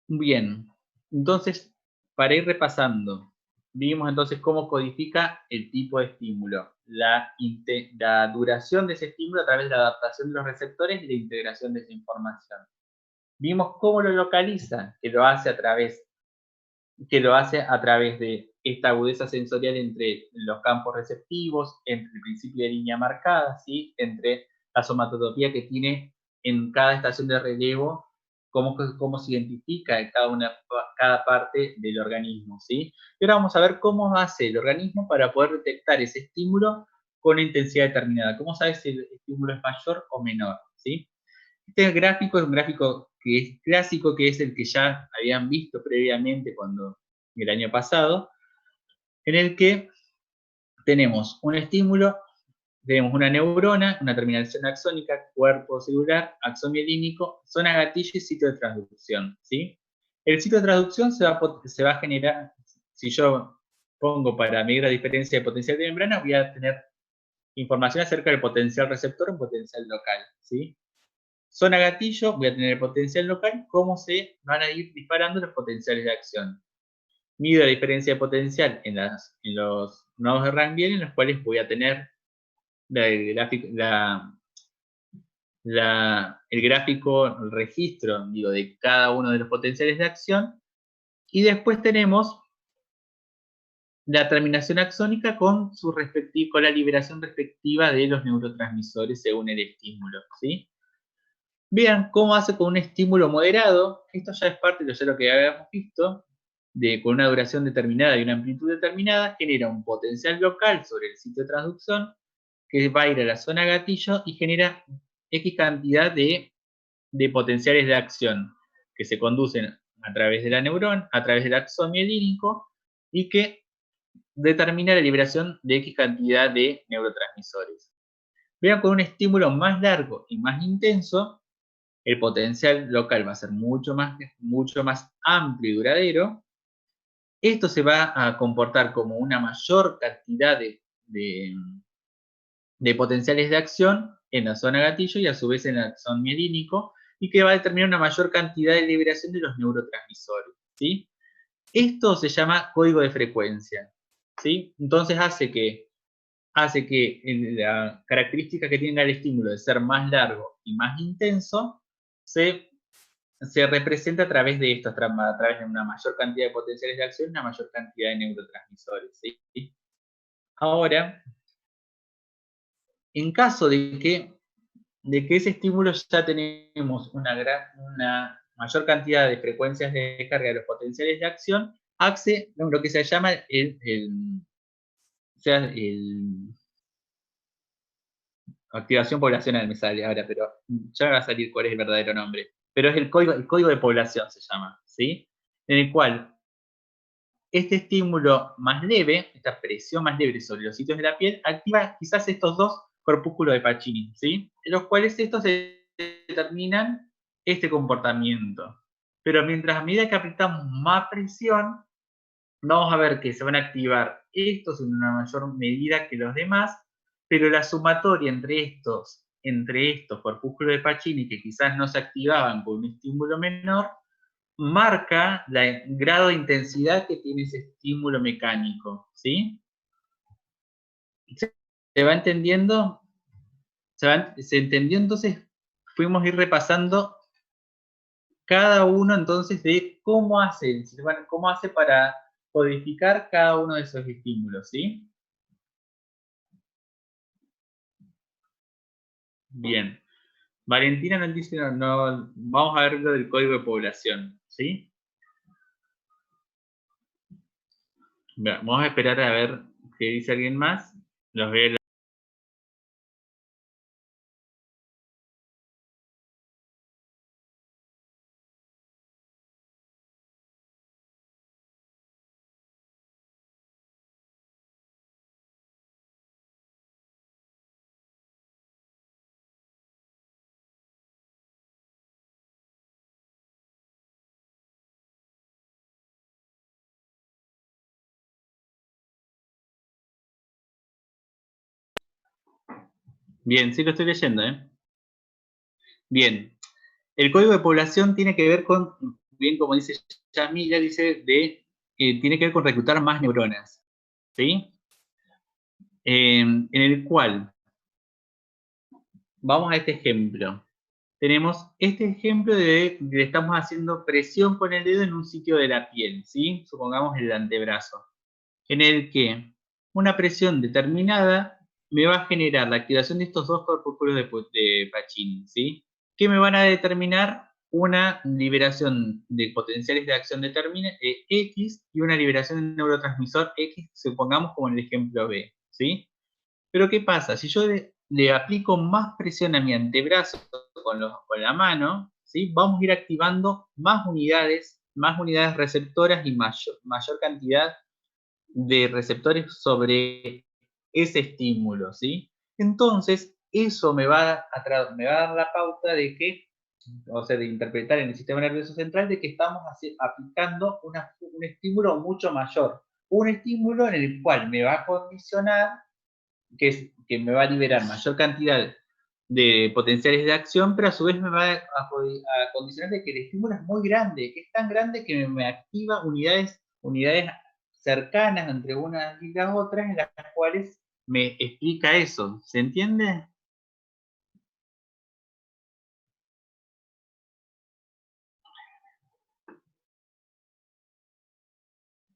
Bien, entonces, para ir repasando, vimos entonces cómo codifica el tipo de estímulo, la duración de ese estímulo a través de la adaptación de los receptores y la integración de esa información. Vimos cómo lo localiza, que lo hace a través de esta agudeza sensorial entre los campos receptivos, entre el principio de línea marcada, ¿sí? Entre la somatotopía que tiene en cada estación de relevo, cómo se identifica cada parte del organismo, ¿sí? Y ahora vamos a ver cómo hace el organismo para poder detectar ese estímulo con una intensidad determinada. ¿Cómo sabe si el estímulo es mayor o menor? ¿Sí? Este gráfico es un gráfico que es clásico, que es el que ya habían visto previamente el año pasado, en el que tenemos un estímulo, tenemos una neurona, una terminación axónica, cuerpo celular, axón mielínico, zona gatillo y sitio de transducción, ¿sí? El sitio de transducción se va a generar, si yo pongo para medir la diferencia de potencial de membrana, voy a tener información acerca del potencial receptor en potencial local, ¿sí? Zona gatillo, voy a tener el potencial local, cómo se van a ir disparando los potenciales de acción. Mido la diferencia de potencial en los nodos de Ranvier, en los cuales voy a tener el gráfico, el registro, digo, de cada uno de los potenciales de acción, y después tenemos la terminación axónica con la liberación respectiva de los neurotransmisores según el estímulo, ¿sí? Vean cómo hace con un estímulo moderado. Esto ya es parte de lo que habíamos visto, con una duración determinada y una amplitud determinada, genera un potencial local sobre el sitio de transducción que va a ir a la zona gatillo y genera X cantidad de potenciales de acción que se conducen a través de la neurona, a través del axón mielínico, y que determina la liberación de X cantidad de neurotransmisores. Vean, con un estímulo más largo y más intenso, el potencial local va a ser mucho más amplio y duradero. Esto se va a comportar como una mayor cantidad de potenciales de acción en la zona gatillo y a su vez en el axón mielínico, y que va a determinar una mayor cantidad de liberación de los neurotransmisores, ¿sí? Esto se llama código de frecuencia, ¿sí? Entonces hace que la característica que tenga el estímulo de ser más largo y más intenso se representa a través de esto, a través de una mayor cantidad de potenciales de acción y una mayor cantidad de neurotransmisores, ¿sí? Ahora, en caso de que ese estímulo ya tenemos una mayor cantidad de frecuencias de carga de los potenciales de acción, hace lo que se llama activación poblacional, me sale ahora, pero ya me va a salir cuál es el verdadero nombre. Pero es el código de población, se llama, ¿sí? En el cual este estímulo más leve, esta presión más leve sobre los sitios de la piel, activa quizás estos dos corpúsculos de Pacini, ¿sí? En los cuales estos determinan este comportamiento. Pero mientras a medida que apretamos más presión, vamos a ver que se van a activar estos en una mayor medida que los demás, pero la sumatoria entre estos corpúsculos de Pacini, que quizás no se activaban con un estímulo menor, marca el grado de intensidad que tiene ese estímulo mecánico, ¿sí? ¿Se va entendiendo? ¿Se entendió? Entonces fuimos a ir repasando cada uno entonces de cómo hace para codificar cada uno de esos estímulos, ¿sí? Bien. Valentina nos dice, no, vamos a ver lo del código de población, ¿sí? Vamos a esperar a ver qué dice alguien más. Los veo. Bien, sí lo estoy leyendo, ¿eh? Bien. El código de población tiene que ver con, bien como dice Yamila, tiene que ver con reclutar más neuronas, ¿sí? En el cual, vamos a este ejemplo. Tenemos este ejemplo de que estamos haciendo presión con el dedo en un sitio de la piel, ¿sí? Supongamos el antebrazo, en el que una presión determinada me va a generar la activación de estos dos corpúsculos de Pacini, ¿sí? Que me van a determinar una liberación de potenciales de acción X y una liberación de neurotransmisor X, supongamos como en el ejemplo B, ¿sí? Pero ¿qué pasa? Si yo le aplico más presión a mi antebrazo con la mano, ¿sí? Vamos a ir activando más unidades receptoras y mayor cantidad de receptores sobre ese estímulo, ¿sí? Entonces, eso me va a dar la pauta de que, o sea, de interpretar en el sistema nervioso central de que estamos aplicando un estímulo mucho mayor, un estímulo en el cual me va a condicionar, que me va a liberar mayor cantidad de potenciales de acción, pero a su vez me va a condicionar de que el estímulo es muy grande, que es tan grande que me activa unidades cercanas entre unas y las otras, en las cuales me explica eso. ¿Se entiende?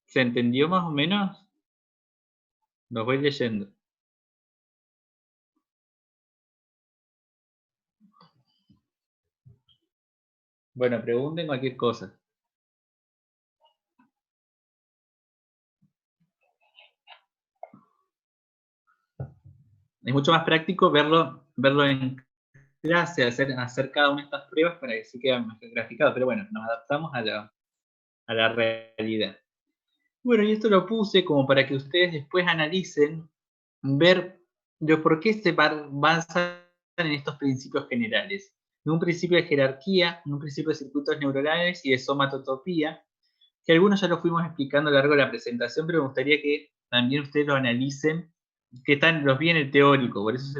¿Se entendió más o menos? Lo voy leyendo. Bueno, pregunten cualquier cosa. Es mucho más práctico verlo en clase, hacer cada una de estas pruebas para que se quede más graficado, pero bueno, nos adaptamos a la realidad. Bueno, y esto lo puse como para que ustedes después analicen, ver de por qué se basan en estos principios generales. En un principio de jerarquía, en un principio de circuitos neuronales y de somatotopía, que algunos ya lo fuimos explicando a lo largo de la presentación, pero me gustaría que también ustedes lo analicen, que los vi en el teórico, por eso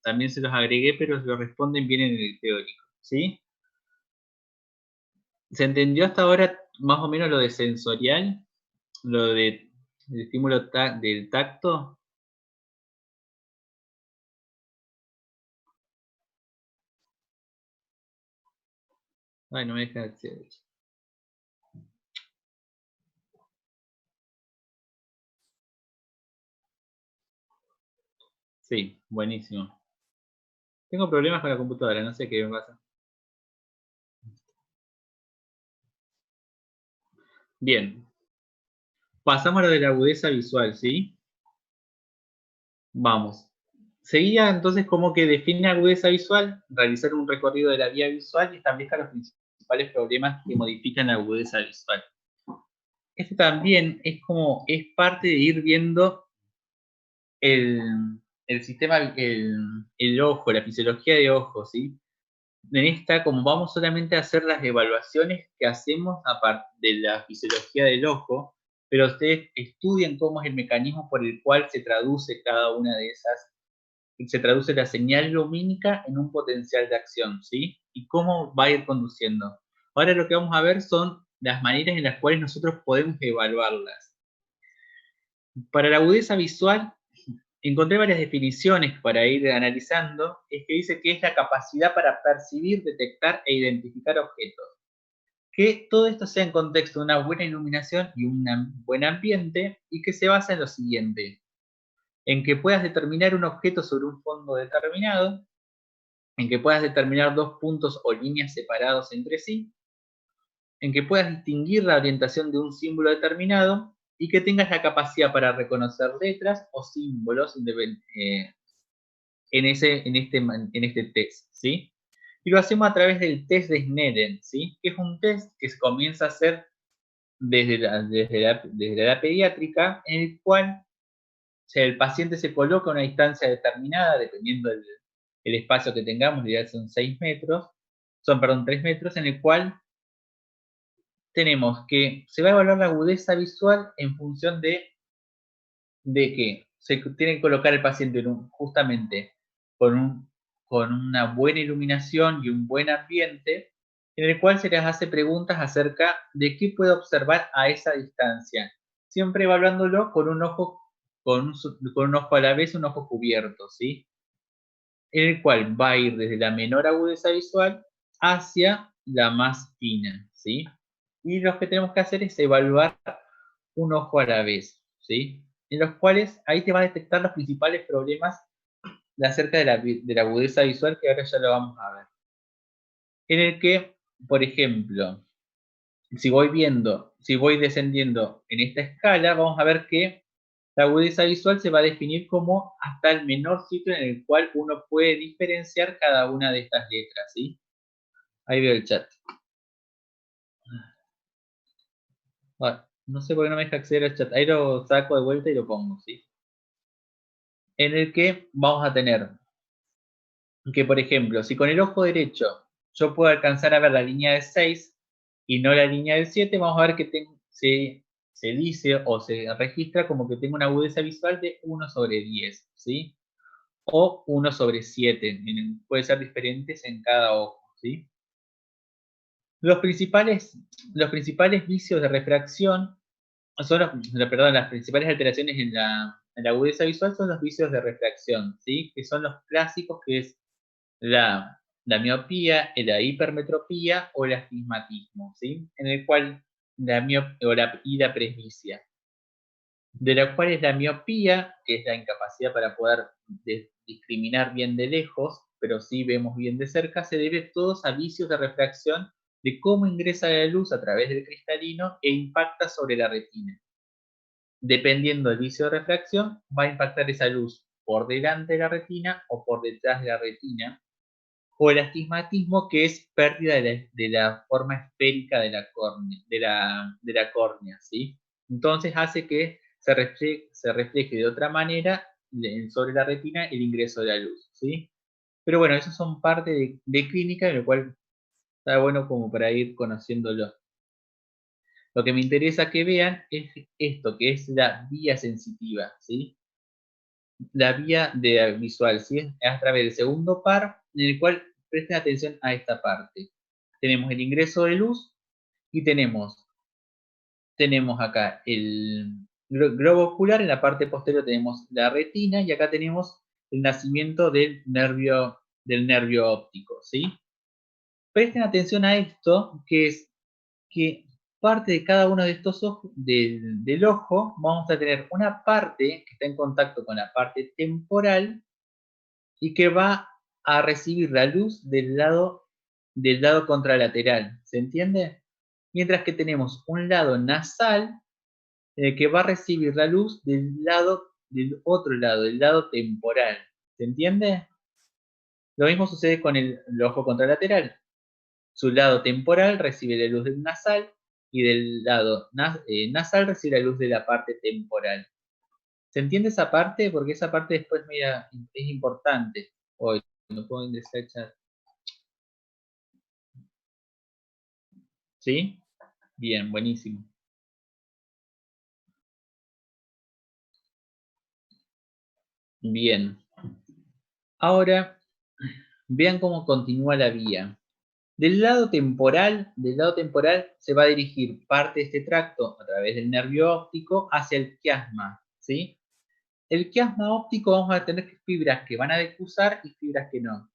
también se los agregué, pero lo responden bien en el teórico, ¿sí? ¿Se entendió hasta ahora más o menos lo de sensorial? Lo de el estímulo del tacto. Ay, no me deja acceder. Sí, buenísimo. Tengo problemas con la computadora, no sé qué me pasa. Bien, pasamos a lo de la agudeza visual, ¿sí? Vamos. Seguía entonces como que define agudeza visual, realizar un recorrido de la vía visual y establezca los principales problemas que modifican la agudeza visual. Este también es parte de ir viendo el, el sistema, el ojo, la fisiología de ojo, ¿sí? En esta, como vamos solamente a hacer las evaluaciones que hacemos aparte de la fisiología del ojo, pero ustedes estudian cómo es el mecanismo por el cual se traduce cada una de esas, se traduce la señal lumínica en un potencial de acción, ¿sí? Y cómo va a ir conduciendo. Ahora lo que vamos a ver son las maneras en las cuales nosotros podemos evaluarlas. Para la agudeza visual, encontré varias definiciones para ir analizando, es que dice que es la capacidad para percibir, detectar e identificar objetos. Que todo esto sea en contexto de una buena iluminación y un buen ambiente, y que se basa en lo siguiente: en que puedas determinar un objeto sobre un fondo determinado, en que puedas determinar dos puntos o líneas separados entre sí, en que puedas distinguir la orientación de un símbolo determinado y que tengas la capacidad para reconocer letras o símbolos en este test, ¿sí? Y lo hacemos a través del test de Snellen, ¿sí? Que es un test que se comienza a hacer desde la edad pediátrica, en el cual, o sea, el paciente se coloca a una distancia determinada, dependiendo del espacio que tengamos, ya son 6 metros, perdón, 3 metros, en el cual tenemos que se va a evaluar la agudeza visual en función de que se tiene que colocar el paciente justamente con una buena iluminación y un buen ambiente, en el cual se les hace preguntas acerca de qué puede observar a esa distancia, siempre evaluándolo con un ojo, con un ojo a la vez, un ojo cubierto, ¿sí? En el cual va a ir desde la menor agudeza visual hacia la más fina, ¿sí? Y lo que tenemos que hacer es evaluar un ojo a la vez, ¿sí? En los cuales ahí te va a detectar los principales problemas acerca de la agudeza visual, que ahora ya lo vamos a ver. En el que, por ejemplo, si voy descendiendo en esta escala, vamos a ver que la agudeza visual se va a definir como hasta el menor sitio en el cual uno puede diferenciar cada una de estas letras, ¿sí? Ahí veo el chat. Bueno, no sé por qué no me deja acceder al chat. Ahí lo saco de vuelta y lo pongo, ¿sí? En el que vamos a tener que, por ejemplo, si con el ojo derecho yo puedo alcanzar a ver la línea de 6 y no la línea del 7, vamos a ver que se dice o se registra como que tengo una agudeza visual de 1/10, ¿sí? O 1/7, puede ser diferentes en cada ojo, ¿sí? Los principales vicios de refracción son perdón, las principales alteraciones en la agudeza visual son los vicios de refracción, ¿sí? Que son los clásicos, que es la miopía, la hipermetropía o el astigmatismo, ¿sí? En el cual y la presbicia. De la cual es la miopía, que es la incapacidad para poder discriminar bien de lejos, pero sí vemos bien de cerca, se debe todos a vicios de refracción de cómo ingresa la luz a través del cristalino e impacta sobre la retina. Dependiendo del vicio de refracción, va a impactar esa luz por delante de la retina o por detrás de la retina, o el astigmatismo, que es pérdida de la forma esférica de la córnea, ¿sí? Entonces hace que se refleje de otra manera sobre la retina el ingreso de la luz, ¿sí? Pero bueno, esos son parte de clínica, en lo cual está bueno como para ir conociéndolo. Lo que me interesa que vean es esto, que es la vía sensitiva, ¿sí? La vía visual, ¿sí? Es a través del segundo par, en el cual presten atención a esta parte. Tenemos el ingreso de luz y tenemos acá el globo ocular, en la parte posterior tenemos la retina y acá tenemos el nacimiento del nervio óptico, ¿sí? Presten atención a esto, que es que parte de cada uno de estos ojos, del ojo, vamos a tener una parte que está en contacto con la parte temporal y que va a recibir la luz del lado contralateral, ¿se entiende? Mientras que tenemos un lado nasal que va a recibir la luz del otro lado, del lado temporal, ¿se entiende? Lo mismo sucede con el ojo contralateral. Su lado temporal recibe la luz del nasal y del lado nasal recibe la luz de la parte temporal. ¿Se entiende esa parte? Porque esa parte después es importante. Hoy no puedo ingresar al chat. ¿Sí? Bien, buenísimo. Bien. Ahora, vean cómo continúa la vía. Del lado temporal se va a dirigir parte de este tracto a través del nervio óptico hacia el quiasma, ¿sí? El quiasma óptico vamos a tener fibras que van a decusar y fibras que no.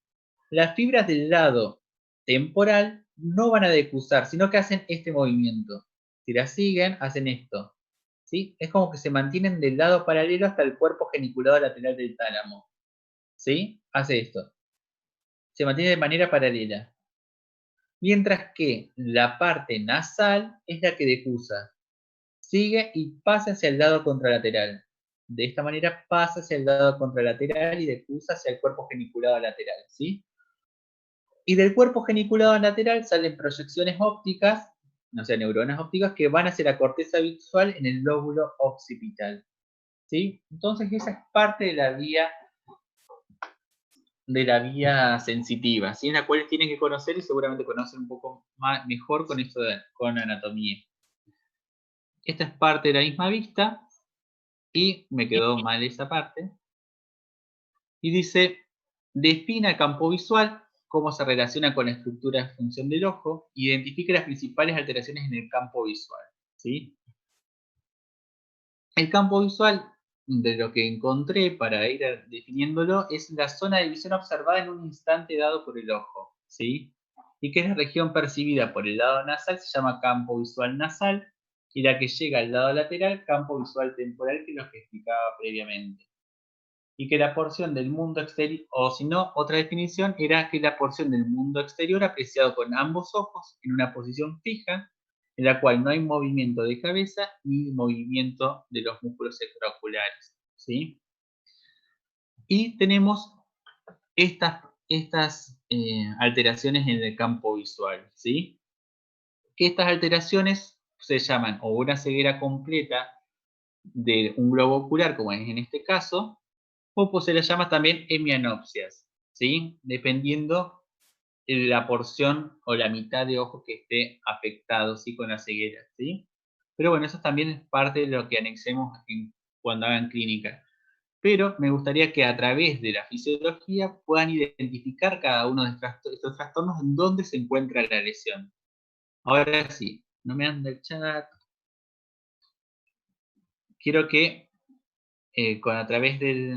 Las fibras del lado temporal no van a decusar, sino que hacen este movimiento. Si las siguen, hacen esto, ¿sí? Es como que se mantienen del lado paralelo hasta el cuerpo geniculado lateral del tálamo, ¿sí? Hace esto. Se mantiene de manera paralela. Mientras que la parte nasal es la que decusa. Sigue y pasa hacia el lado contralateral. De esta manera pasa hacia el lado contralateral y decusa hacia el cuerpo geniculado lateral, ¿sí? Y del cuerpo geniculado lateral salen proyecciones ópticas, o sea, neuronas ópticas, que van hacia la corteza visual en el lóbulo occipital, ¿sí? Entonces esa es parte de la vía sensitiva, ¿sí? En la cual tienen que conocer y seguramente conocen un poco mejor con esto con anatomía. Esta es parte de la misma vista y me quedó mal esa parte. Y dice, defina el campo visual, cómo se relaciona con la estructura de función del ojo, identifica las principales alteraciones en el campo visual, ¿sí? El campo visual, de lo que encontré para ir definiéndolo, es la zona de visión observada en un instante dado por el ojo, ¿sí? Y que es la región percibida por el lado nasal, se llama campo visual nasal, y la que llega al lado lateral, campo visual temporal, que es lo que explicaba previamente. Y que la porción del mundo exterior, o si no, otra definición era que la porción del mundo exterior apreciado con ambos ojos en una posición fija, en la cual no hay movimiento de cabeza ni movimiento de los músculos extraoculares, ¿sí? Y tenemos estas alteraciones en el campo visual, ¿sí? Estas alteraciones se llaman o una ceguera completa de un globo ocular, como es en este caso, o pues se les llama también hemianopsias, ¿sí? Dependiendo la porción o la mitad de ojo que esté afectado, ¿sí? Con la ceguera, ¿sí? Pero bueno, eso también es parte de lo que anexemos cuando hagan clínica. Pero me gustaría que a través de la fisiología puedan identificar cada uno de estos trastornos en dónde se encuentra la lesión. Ahora sí, no me anda el chat. Quiero que a través del...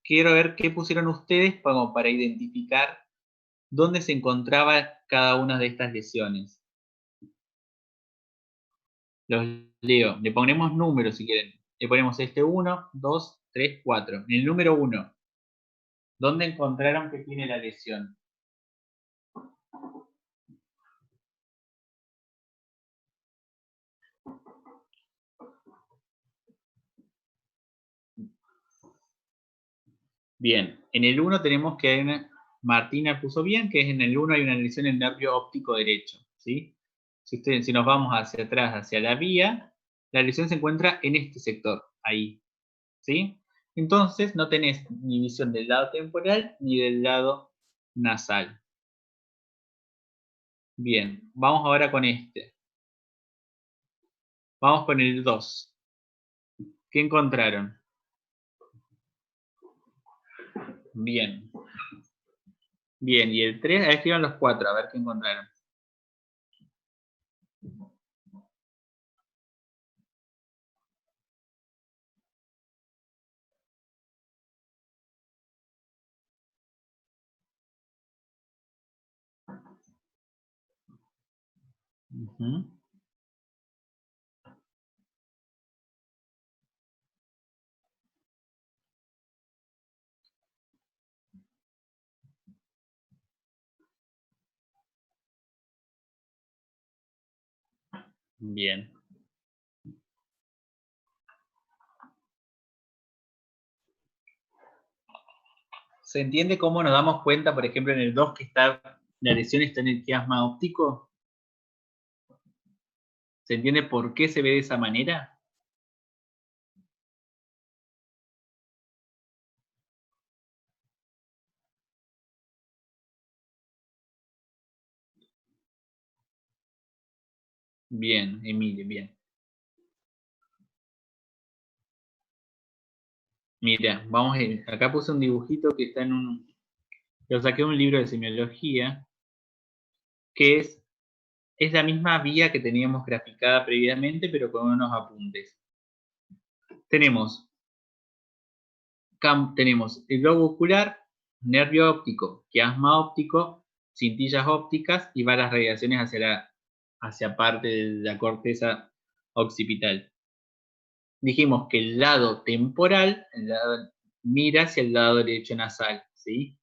Quiero ver qué pusieron ustedes como para identificar dónde se encontraba cada una de estas lesiones. Los leo. Le ponemos números si quieren. Le ponemos 1, 2, 3, 4. En el número 1, ¿dónde encontraron que tiene la lesión? Bien, en el 1 tenemos que hay una... Martina puso bien, que es en el 1 hay una lesión en el nervio óptico derecho, ¿sí? Si nos vamos hacia atrás, hacia la vía, la lesión se encuentra en este sector, ahí, ¿sí? Entonces no tenés ni visión del lado temporal ni del lado nasal. Bien, vamos ahora con este. Vamos con el 2. ¿Qué encontraron? Bien. Bien, y el 3, ahí escriban los 4, a ver qué encontraron. Uh-huh. Bien. ¿Se entiende cómo nos damos cuenta, por ejemplo, en el 2 que la lesión está en el quiasma óptico? ¿Se entiende por qué se ve de esa manera? Bien, Emilia, bien. Mira, vamos a ir. Acá puse un dibujito que está en un... Lo saqué de un libro de semiología, que es la misma vía que teníamos graficada previamente, pero con unos apuntes. Tenemos el globo ocular, nervio óptico, quiasma óptico, cintillas ópticas y varias radiaciones hacia parte de la corteza occipital. Dijimos que el lado temporal mira hacia el lado derecho nasal, ¿sí?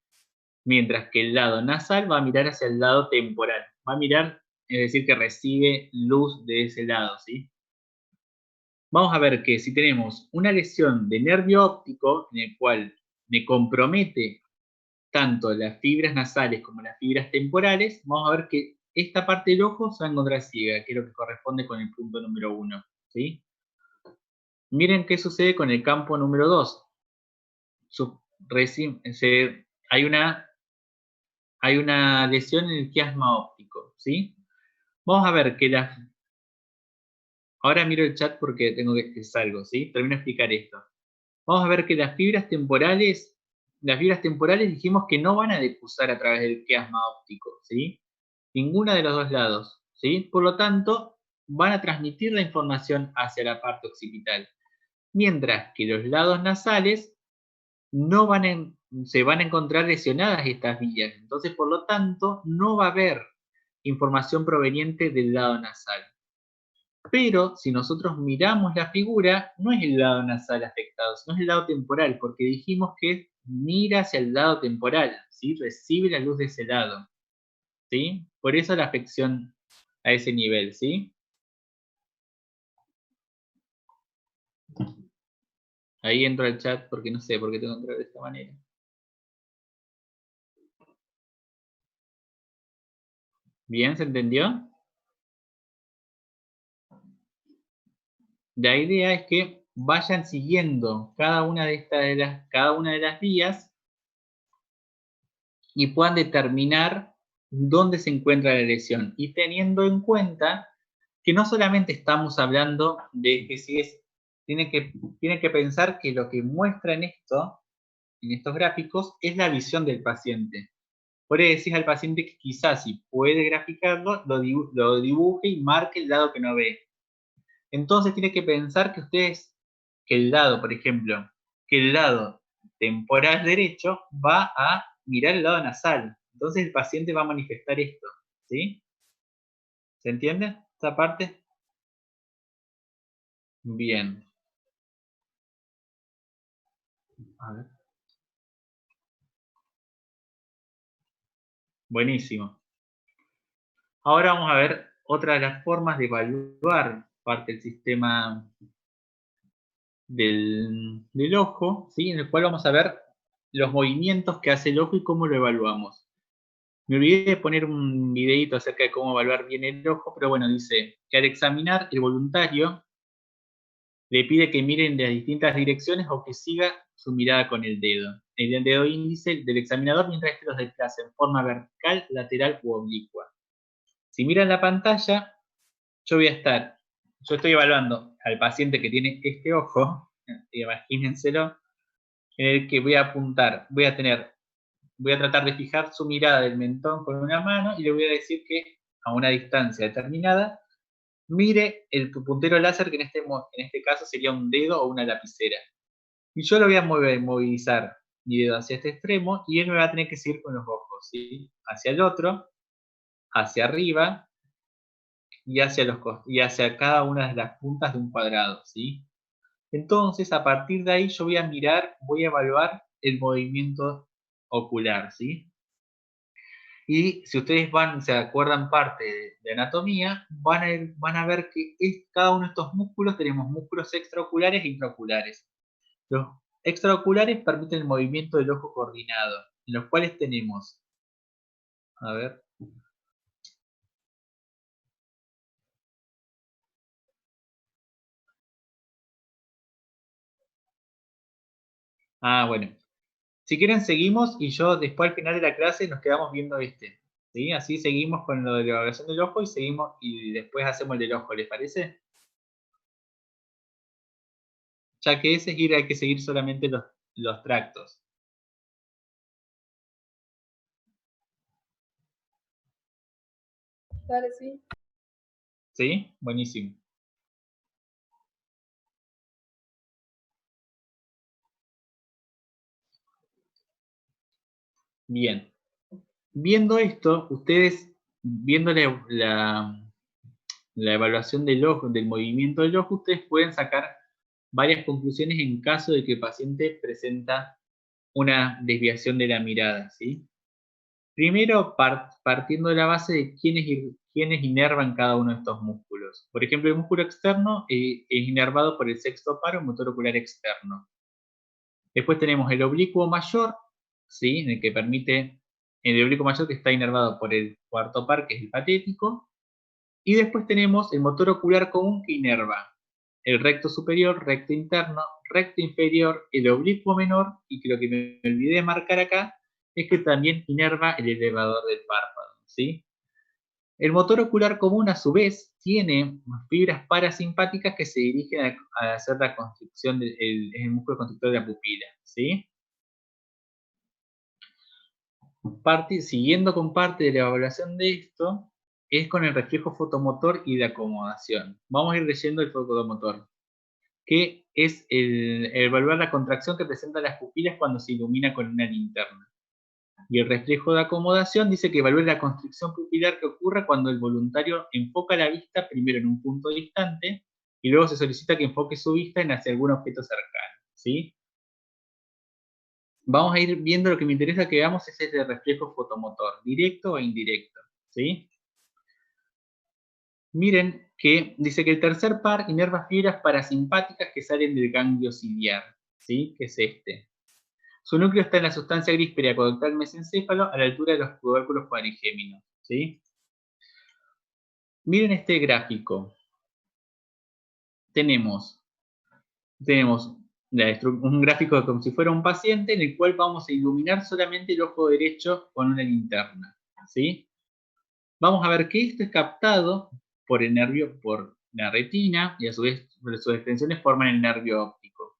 Mientras que el lado nasal va a mirar hacia el lado temporal. Va a mirar, es decir, que recibe luz de ese lado, ¿sí? Vamos a ver que si tenemos una lesión de nervio óptico, en el cual me compromete tanto las fibras nasales como las fibras temporales, vamos a ver que esta parte del ojo se va a encontrar ciega, que es lo que corresponde con el punto número 1, ¿sí? Miren qué sucede con el campo número 2. Hay una lesión en el quiasma óptico, ¿sí? Vamos a ver que ahora miro el chat porque tengo que salgo, ¿sí? Termino de explicar esto. Vamos a ver que las fibras temporales dijimos que no van a difusar a través del quiasma óptico, ¿sí? Ninguna de los dos lados, ¿sí? Por lo tanto, van a transmitir la información hacia la parte occipital. Mientras que los lados nasales se van a encontrar lesionadas estas vías. Entonces, por lo tanto, no va a haber información proveniente del lado nasal. Pero si nosotros miramos la figura, no es el lado nasal afectado, sino es el lado temporal, porque dijimos que mira hacia el lado temporal, ¿sí? Recibe la luz de ese lado, ¿sí? Por eso la afección a ese nivel, ¿sí? Ahí entro al chat porque no sé por qué tengo que entrar de esta manera. ¿Bien? ¿Se entendió? La idea es que vayan siguiendo cada una de las vías y puedan determinar dónde se encuentra la lesión y teniendo en cuenta que no solamente estamos hablando de que si es, tiene que pensar que lo que muestra en estos gráficos, es la visión del paciente. Por eso decís al paciente que quizás si puede graficarlo, lo dibuje y marque el lado que no ve. Entonces tiene que pensar que el lado, por ejemplo, que el lado temporal derecho va a mirar el lado nasal. Entonces el paciente va a manifestar esto, ¿sí? ¿Se entiende esta parte? Bien. A ver. Buenísimo. Ahora vamos a ver otra de las formas de evaluar parte del sistema del ojo, ¿sí? En el cual vamos a ver los movimientos que hace el ojo y cómo lo evaluamos. Me olvidé de poner un videito acerca de cómo evaluar bien el ojo, pero bueno, dice que al examinar el voluntario le pide que mire en las distintas direcciones o que siga su mirada con el dedo. El dedo índice del examinador mientras este los desplaza en forma vertical, lateral u oblicua. Si miran la pantalla, yo estoy evaluando al paciente que tiene este ojo, imagínenselo, en el que voy a apuntar, voy a tratar de fijar su mirada del mentón con una mano y le voy a decir que a una distancia determinada mire el puntero láser, que en este caso sería un dedo o una lapicera. Y yo lo voy a movilizar mi dedo hacia este extremo y él me va a tener que seguir con los ojos, ¿sí? Hacia el otro, hacia arriba y hacia cada una de las puntas de un cuadrado, ¿sí? Entonces, a partir de ahí yo voy a evaluar el movimiento ocular, ¿sí? Y si ustedes se acuerdan parte de anatomía, van a ver que cada uno de estos músculos tenemos músculos extraoculares e intraoculares. Los extraoculares permiten el movimiento del ojo coordinado, en los cuales tenemos, a ver, bueno, si quieren seguimos y yo después al final de la clase nos quedamos viendo este, ¿sí? Así seguimos con lo de la evaluación del ojo y seguimos y después hacemos el del ojo, ¿les parece? Ya que ese hay que seguir solamente los tractos. Dale, sí. ¿Sí? Buenísimo. Bien. Viendo esto, ustedes, viendo la evaluación del ojo, del movimiento del ojo, ustedes pueden sacar varias conclusiones en caso de que el paciente presenta una desviación de la mirada, ¿sí? Primero, partiendo de la base de quiénes inervan cada uno de estos músculos. Por ejemplo, el músculo externo es inervado por el sexto par o motor ocular externo. Después tenemos el oblicuo mayor, ¿sí? El oblicuo mayor que está inervado por el cuarto par, que es el patético. Y después tenemos el motor ocular común que inerva el recto superior, recto interno, recto inferior, el oblicuo menor, y que lo que me olvidé de marcar acá es que también inerva el elevador del párpado, ¿sí? El motor ocular común, a su vez, tiene fibras parasimpáticas que se dirigen a hacer la constricción el músculo constrictor de la pupila, ¿sí? Siguiendo con parte de la evaluación de esto, es con el reflejo fotomotor y de acomodación. Vamos a ir leyendo el fotomotor, que es el evaluar la contracción que presentan las pupilas cuando se ilumina con una linterna. Y el reflejo de acomodación dice que evalúa la constricción pupilar que ocurre cuando el voluntario enfoca la vista primero en un punto distante y luego se solicita que enfoque su vista hacia algún objeto cercano, ¿sí? Vamos a ir viendo, lo que me interesa que veamos es este reflejo fotomotor, directo o indirecto, ¿sí? Miren que dice que el tercer par inerva fibras parasimpáticas que salen del ganglio ciliar, ¿sí? Que es este. Su núcleo está en la sustancia gris periaqueductal mesencéfalo a la altura de los tubérculos cuadrigéminos, ¿sí? Miren este gráfico. Tenemos un gráfico como si fuera un paciente en el cual vamos a iluminar solamente el ojo derecho con una linterna, ¿sí? Vamos a ver que esto es captado por la retina, y a su vez sus extensiones forman el nervio óptico.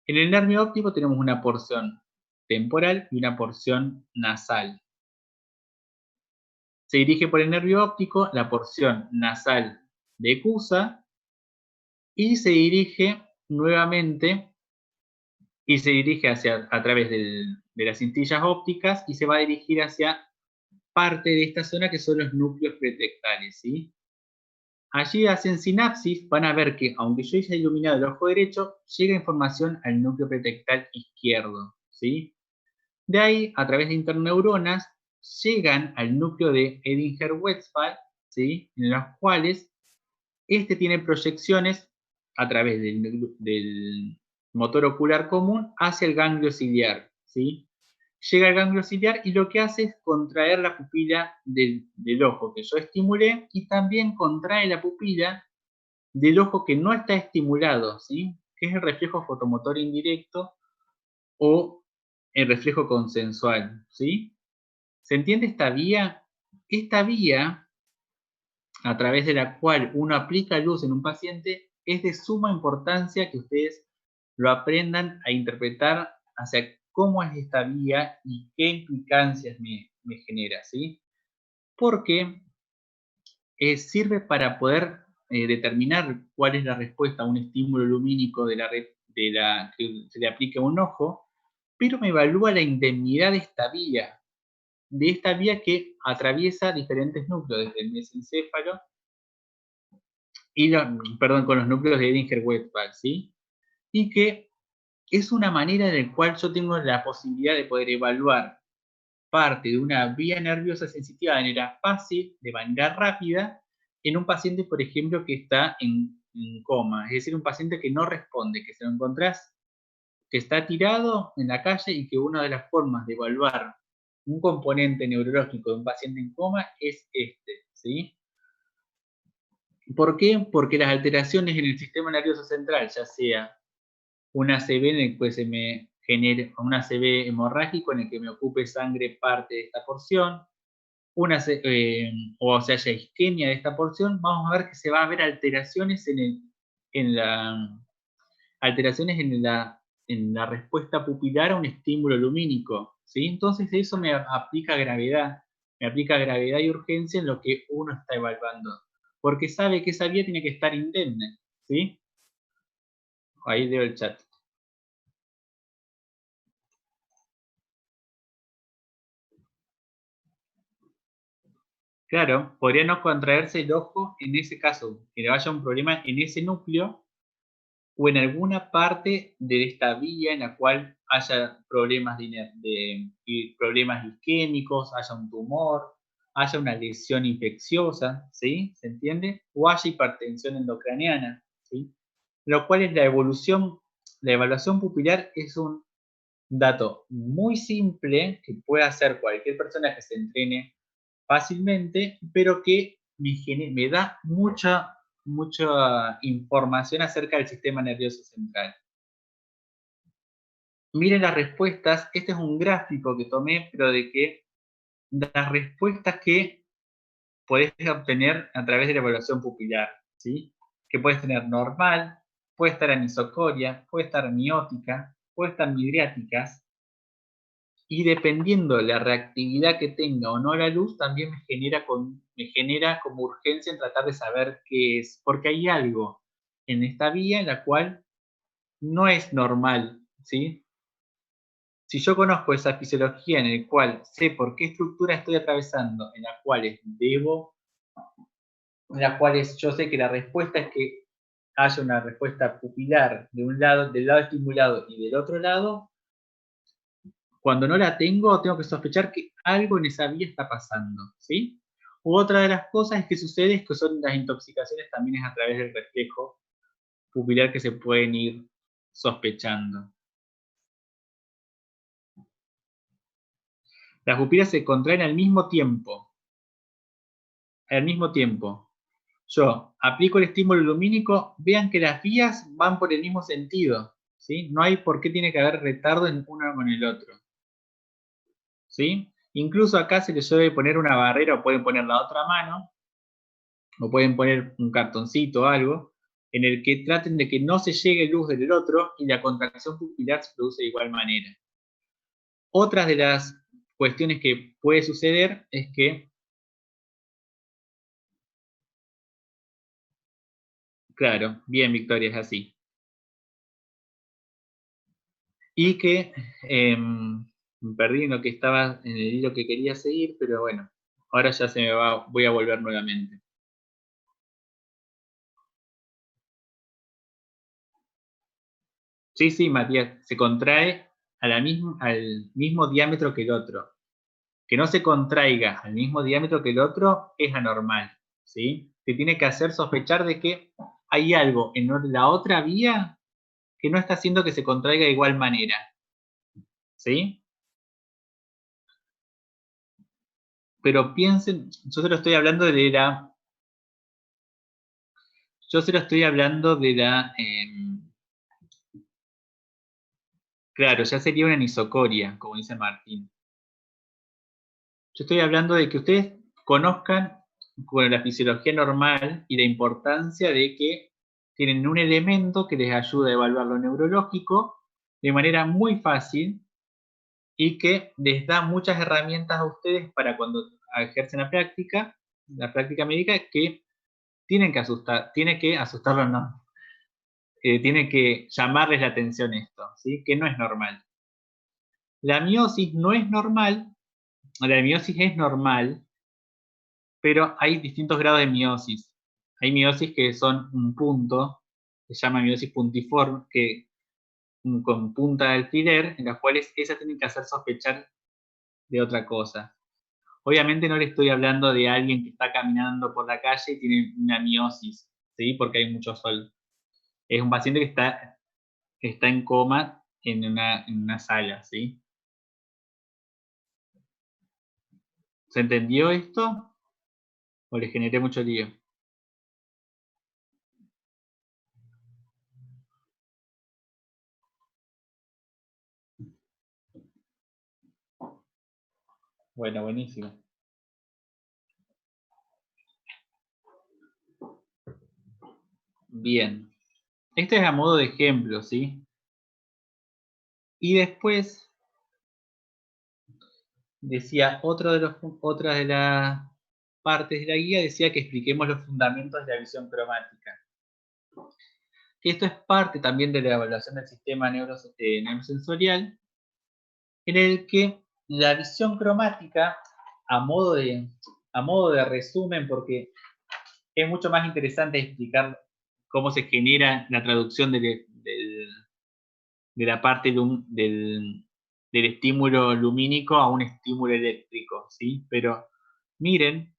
En el nervio óptico tenemos una porción temporal y una porción nasal. Se dirige por el nervio óptico la porción nasal decusa y se dirige nuevamente y se dirige a través de las cintillas ópticas y se va a dirigir hacia parte de esta zona que son los núcleos pretectales, ¿sí? Allí hacen sinapsis, van a ver que aunque yo haya iluminado el ojo derecho, llega información al núcleo pretectal izquierdo, ¿sí? De ahí, a través de interneuronas, llegan al núcleo de Edinger-Westphal, ¿sí? En los cuales este tiene proyecciones a través del motor ocular común hacia el ganglio ciliar, ¿sí? Llega al ganglio ciliar y lo que hace es contraer la pupila del ojo que yo estimulé y también contrae la pupila del ojo que no está estimulado, ¿sí? Que es el reflejo fotomotor indirecto o el reflejo consensual, ¿sí? ¿Se entiende esta vía? Esta vía, a través de la cual uno aplica luz en un paciente, es de suma importancia que ustedes lo aprendan a interpretar hacia cómo es esta vía y qué implicancias me genera, ¿sí? Porque sirve para poder determinar cuál es la respuesta a un estímulo lumínico que se le aplique a un ojo, pero me evalúa la indemnidad de esta vía que atraviesa diferentes núcleos, desde el mesencéfalo con los núcleos de Edinger-Westphal, ¿sí? Y que es una manera en la cual yo tengo la posibilidad de poder evaluar parte de una vía nerviosa sensitiva de manera fácil, de manera rápida, en un paciente, por ejemplo, que está en coma, es decir, un paciente que no responde, que se lo encontrás, que está tirado en la calle y que una de las formas de evaluar un componente neurológico de un paciente en coma es este, ¿sí? ¿Por qué? Porque las alteraciones en el sistema nervioso central, ya sea un ACV en el que se me genere un ACV hemorrágico en el que me ocupe sangre parte de esta porción, o se haya isquemia de esta porción, vamos a ver que se va a ver alteraciones alteraciones en la respuesta pupilar a un estímulo lumínico, ¿sí? Entonces eso me aplica gravedad y urgencia en lo que uno está evaluando, porque sabe que esa vía tiene que estar indemne, ¿sí? Ahí leo el chat. Claro, podría no contraerse el ojo en ese caso, que le vaya un problema en ese núcleo o en alguna parte de esta vía en la cual haya problemas problemas isquémicos, haya un tumor, haya una lesión infecciosa, ¿sí? ¿Se entiende? O haya hipertensión endocraniana, ¿sí? Lo cual es la evaluación pupilar es un dato muy simple que puede hacer cualquier persona que se entrene fácilmente, pero que me da mucha información acerca del sistema nervioso central. Miren las respuestas, este es un gráfico que tomé, pero de que las respuestas que podés obtener a través de la evaluación pupilar, ¿sí? Que puedes tener normal, puede estar anisocoria, puede estar miótica, puede estar midriáticas, y dependiendo la reactividad que tenga o no la luz, también me genera como urgencia en tratar de saber qué es, porque hay algo en esta vía en la cual no es normal, ¿sí? Si yo conozco esa fisiología en la cual sé por qué estructura estoy atravesando, en las cuales yo sé que la respuesta es que haya una respuesta pupilar del lado estimulado y del otro lado, cuando no la tengo que sospechar que algo en esa vía está pasando, ¿sí? Otra de las cosas que sucede es que son las intoxicaciones también es a través del reflejo pupilar que se pueden ir sospechando. Las pupilas se contraen al mismo tiempo. Al mismo tiempo. Yo aplico el estímulo lumínico, vean que las vías van por el mismo sentido, ¿sí? No hay por qué tiene que haber retardo en uno con el otro, ¿sí? Incluso acá se les suele poner una barrera o pueden poner la otra mano o pueden poner un cartoncito o algo, en el que traten de que no se llegue luz del otro y la contracción pupilar se produce de igual manera. Otras de las cuestiones que puede suceder es que, claro, bien Victoria, es así. Y que perdí en lo que estaba, en el hilo que quería seguir, pero bueno, ahora ya se me va, voy a volver nuevamente. Sí, sí, Matías, se contrae al mismo diámetro que el otro. Que no se contraiga al mismo diámetro que el otro es anormal, ¿sí? Te tiene que hacer sospechar de que hay algo en la otra vía que no está haciendo que se contraiga de igual manera, ¿sí? Pero piensen, yo se lo estoy hablando de la, yo se lo estoy hablando de la, claro, ya sería una anisocoria, como dice Martín. Yo estoy hablando de que ustedes conozcan bueno, la fisiología normal y la importancia de que tienen un elemento que les ayuda a evaluar lo neurológico de manera muy fácil y que les da muchas herramientas a ustedes para cuando ejercen la práctica médica, que tiene que asustarlos, no, tiene que llamarles la atención esto, ¿sí? Que no es normal. La miosis no es normal, la miosis es normal, pero hay distintos grados de miosis. Hay miosis que son un punto, se llama miosis puntiforme, que con punta de alfiler, en las cuales esas tienen que hacer sospechar de otra cosa. Obviamente no le estoy hablando de alguien que está caminando por la calle y tiene una miosis, ¿sí? Porque hay mucho sol. Es un paciente que está en coma en una sala, ¿sí? ¿Se entendió esto? ¿O le generé mucho lío? Bueno, buenísimo. Bien. Este es a modo de ejemplo, ¿sí? Y después decía, otra de las partes de la guía decía que expliquemos los fundamentos de la visión cromática. Esto es parte también de la evaluación del sistema neurosensorial, en el que la visión cromática, a modo de resumen, porque es mucho más interesante explicar cómo se genera la traducción de la parte del estímulo lumínico a un estímulo eléctrico, ¿sí? Pero miren,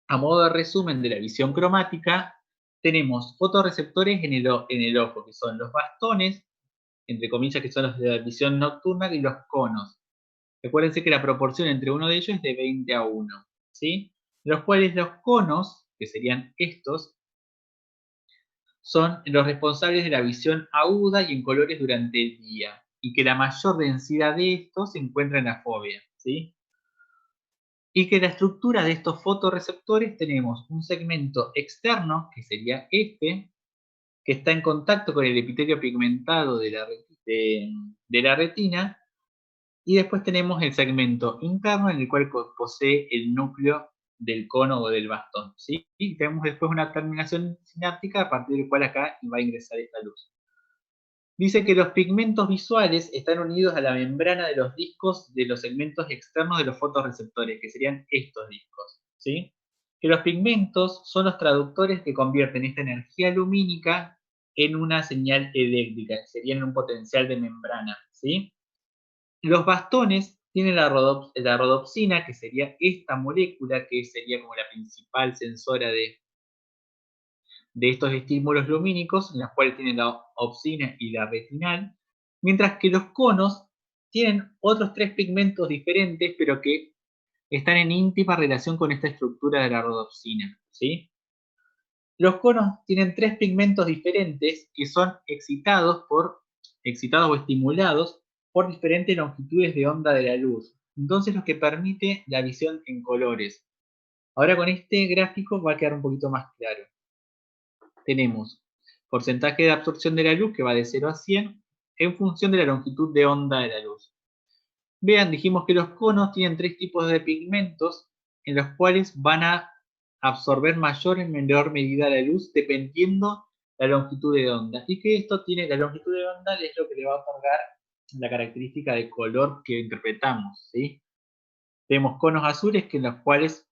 a modo de resumen de la visión cromática, tenemos fotorreceptores en el ojo, que son los bastones, entre comillas, que son los de la visión nocturna, y los conos. Recuérdense que la proporción entre uno de ellos es de 20:1, ¿sí? Los cuales los conos, que serían estos, son los responsables de la visión aguda y en colores durante el día, y que la mayor densidad de estos se encuentra en la fobia, ¿sí? Y que la estructura de estos fotorreceptores tenemos un segmento externo, que sería este, que está en contacto con el epitelio pigmentado de la retina, y después tenemos el segmento interno en el cual posee el núcleo del cono o del bastón, ¿sí? Y tenemos después una terminación sináptica a partir del cual acá va a ingresar esta luz. Dice que los pigmentos visuales están unidos a la membrana de los discos de los segmentos externos de los fotorreceptores, que serían estos discos, ¿sí? Que los pigmentos son los traductores que convierten esta energía lumínica en una señal eléctrica, que serían un potencial de membrana, ¿sí? Los bastones tienen la rodopsina, que sería esta molécula, que sería como la principal sensora de estos estímulos lumínicos, en las cuales tienen la opsina y la retinal, mientras que los conos tienen otros tres pigmentos diferentes, pero que están en íntima relación con esta estructura de la rodopsina, ¿sí? Los conos tienen tres pigmentos diferentes que son excitados o estimulados por diferentes longitudes de onda de la luz. Entonces, lo que permite la visión en colores. Ahora con este gráfico va a quedar un poquito más claro. Tenemos porcentaje de absorción de la luz que va de 0 a 100 en función de la longitud de onda de la luz. Vean, dijimos que los conos tienen tres tipos de pigmentos en los cuales van a absorber mayor o menor medida la luz dependiendo la longitud de onda. Y que esto tiene, la longitud de onda es lo que le va a otorgar la característica de color que interpretamos, ¿sí? Tenemos conos azules que en los cuales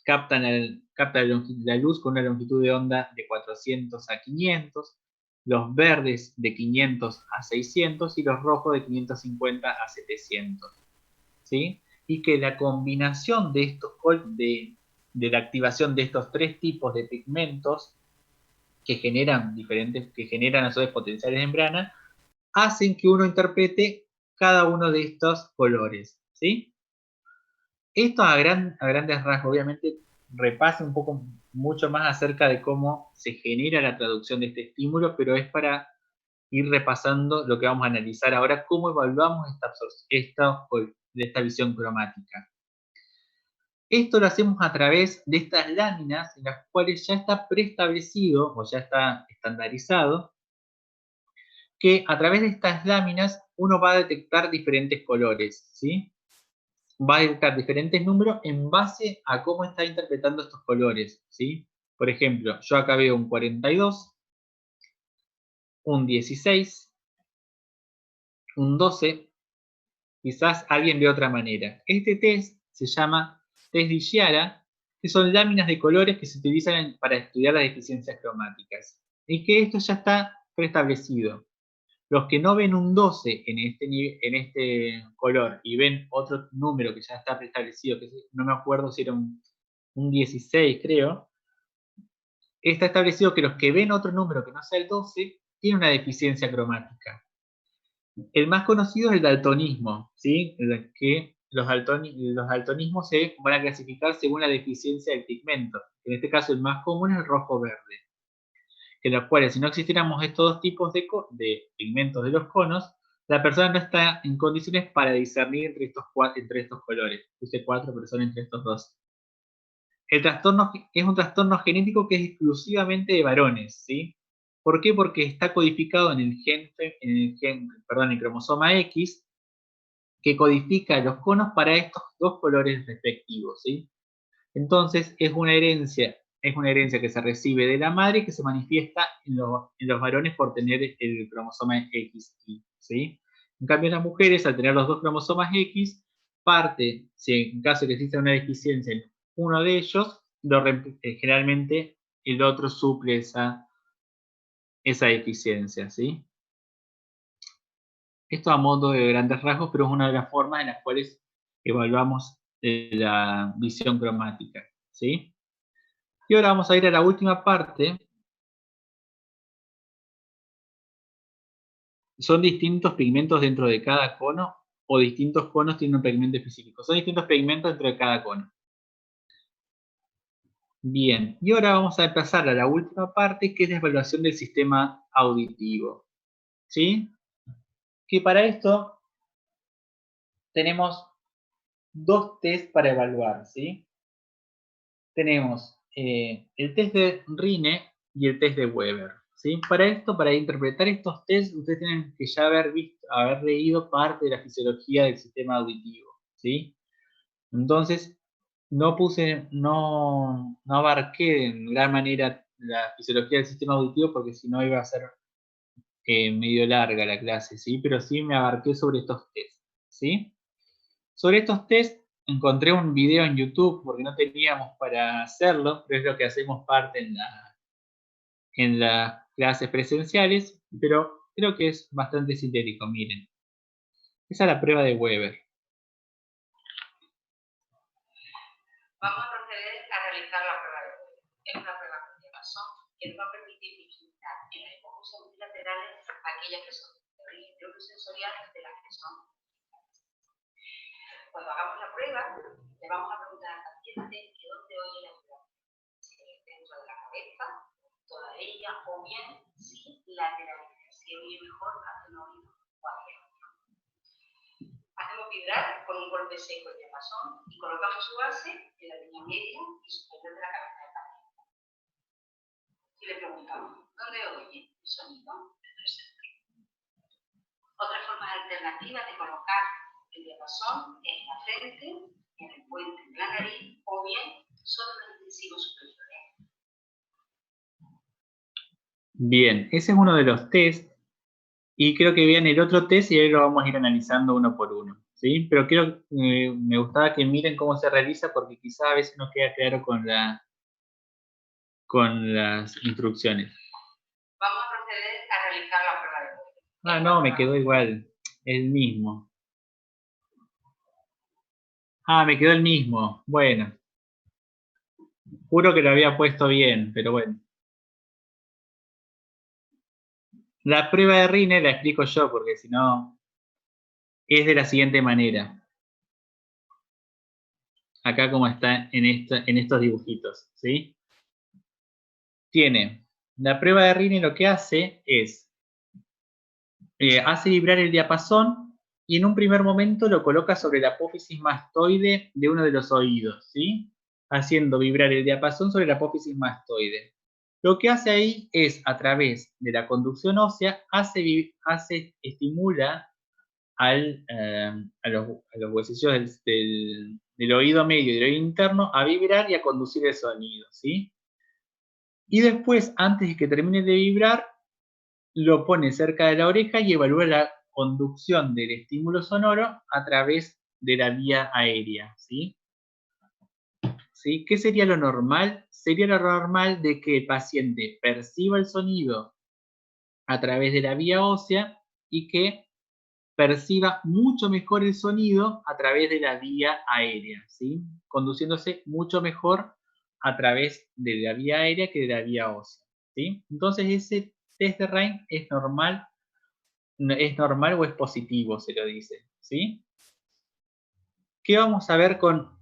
captan la luz con una longitud de onda de 400 a 500, los verdes de 500 a 600 y los rojos de 550 a 700. ¿Sí? Y que la combinación de estos de la activación de estos tres tipos de pigmentos que generan a su vez potenciales de membrana, hacen que uno interprete cada uno de estos colores, ¿sí? Esto a grandes rasgos, obviamente, repasa un poco mucho más acerca de cómo se genera la traducción de este estímulo, pero es para ir repasando lo que vamos a analizar ahora, cómo evaluamos esta visión cromática. Esto lo hacemos a través de estas láminas en las cuales ya está preestablecido o ya está estandarizado que a través de estas láminas uno va a detectar diferentes colores, ¿sí? Va a detectar diferentes números en base a cómo está interpretando estos colores, ¿sí? Por ejemplo, yo acá veo un 42, un 16, un 12, quizás alguien de otra manera. Este test se llama test de Giara, que son láminas de colores que se utilizan para estudiar las deficiencias cromáticas. Y que esto ya está preestablecido. Los que no ven un 12 en este color y ven otro número que ya está preestablecido, que no me acuerdo si era un 16 creo, está establecido que los que ven otro número que no sea el 12 tienen una deficiencia cromática. El más conocido es el daltonismo, ¿sí? El que los daltonismos se van a clasificar según la deficiencia del pigmento. En este caso, el más común es el rojo-verde. En los cuales, si no existiéramos estos dos tipos de pigmentos de los conos, la persona no está en condiciones para discernir entre estos colores. Puse 4, pero son entre estos dos. El trastorno es un trastorno genético que es exclusivamente de varones, ¿sí? ¿Por qué? Porque está codificado en el cromosoma X, que codifica los conos para estos dos colores respectivos, ¿sí? Entonces es una herencia que se recibe de la madre y que se manifiesta en los varones por tener el cromosoma XY, ¿sí? En cambio, en las mujeres, al tener los dos cromosomas X, si en caso de que exista una deficiencia en uno de ellos, generalmente el otro suple esa deficiencia, ¿sí? Esto a modo de grandes rasgos, pero es una de las formas en las cuales evaluamos la visión cromática, ¿sí? Y ahora vamos a ir a la última parte. ¿Son distintos pigmentos dentro de cada cono o distintos conos tienen un pigmento específico? Son distintos pigmentos dentro de cada cono. Bien, y ahora vamos a pasar a la última parte, que es la evaluación del sistema auditivo, ¿sí? Que para esto tenemos dos test para evaluar, ¿sí? Tenemos el test de Rine y el test de Weber, ¿sí? Para esto, para interpretar estos tests, ustedes tienen que ya haber leído parte de la fisiología del sistema auditivo, ¿sí? Entonces, no abarqué en gran manera la fisiología del sistema auditivo porque si no iba a ser medio larga la clase, ¿sí? Pero sí me abarqué sobre estos tests, ¿sí? Sobre estos tests encontré un video en YouTube porque no teníamos para hacerlo, pero es lo que hacemos parte en las clases presenciales, pero creo que es bastante sintético, miren. Esa es la prueba de Weber. Vamos a proceder a realizar la prueba de Weber. Es una prueba de Masson que nos va a permitir distinguir en las hipófisis multilaterales aquellas que son sensoriales de las que son. Cuando hagamos la prueba, le vamos a preguntar al paciente que dónde oye la vibración, si es dentro de la cabeza, toda ella, o bien si lateraliza, si oye mejor hacia un oído o hacia otro. Hacemos vibrar con un golpe seco el diapasón y colocamos su base en la línea media y superior de la cabeza del paciente. Y le preguntamos, ¿dónde oye el sonido? Otras formas alternativas de colocar el diapasón es en la frente, en el puente de la nariz o bien sobre los incisivos superiores. Bien, ese es uno de los test. Y creo que viene el otro test y ahí lo vamos a ir analizando uno por uno, ¿sí? Pero me gustaba que miren cómo se realiza porque quizá a veces no queda claro con las instrucciones. Vamos a proceder a realizar la prueba de vuelo. Ah, no, me quedó igual, el mismo. Ah, me quedó el mismo, bueno. Juro que lo había puesto bien, pero bueno. La prueba de Rine la explico yo porque si no, es de la siguiente manera. Acá como está en estos dibujitos, ¿sí? Tiene, la prueba de Rine lo que hace es, hace vibrar el diapasón y en un primer momento lo coloca sobre la apófisis mastoide de uno de los oídos, ¿sí? Haciendo vibrar el diapasón sobre la apófisis mastoide. Lo que hace ahí es, a través de la conducción ósea, estimula a los huesecillos del oído medio y del oído interno a vibrar y a conducir el sonido, ¿sí? Y después, antes de que termine de vibrar, lo pone cerca de la oreja y evalúa la conducción del estímulo sonoro a través de la vía aérea, ¿sí? ¿Sí? ¿Qué sería lo normal? Sería lo normal de que el paciente perciba el sonido a través de la vía ósea y que perciba mucho mejor el sonido a través de la vía aérea, ¿sí? Conduciéndose mucho mejor a través de la vía aérea que de la vía ósea, ¿sí? Entonces ese test de Rain es normal o es positivo, se lo dice, ¿sí? ¿Qué vamos a ver con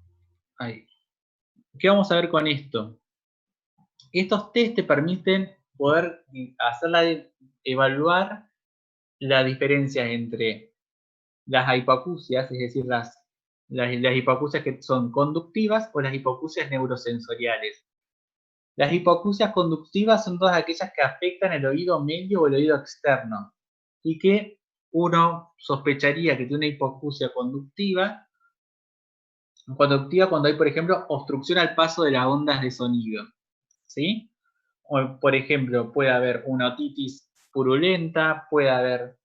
esto? Estos test te permiten poder evaluar las diferencias entre las hipoacusias, es decir, las hipoacusias que son conductivas o las hipoacusias neurosensoriales. Las hipoacusias conductivas son todas aquellas que afectan el oído medio o el oído externo y que uno sospecharía que tiene una hipoacusia conductiva cuando hay, por ejemplo, obstrucción al paso de las ondas de sonido, ¿sí? O, por ejemplo, puede haber una otitis purulenta, puede haber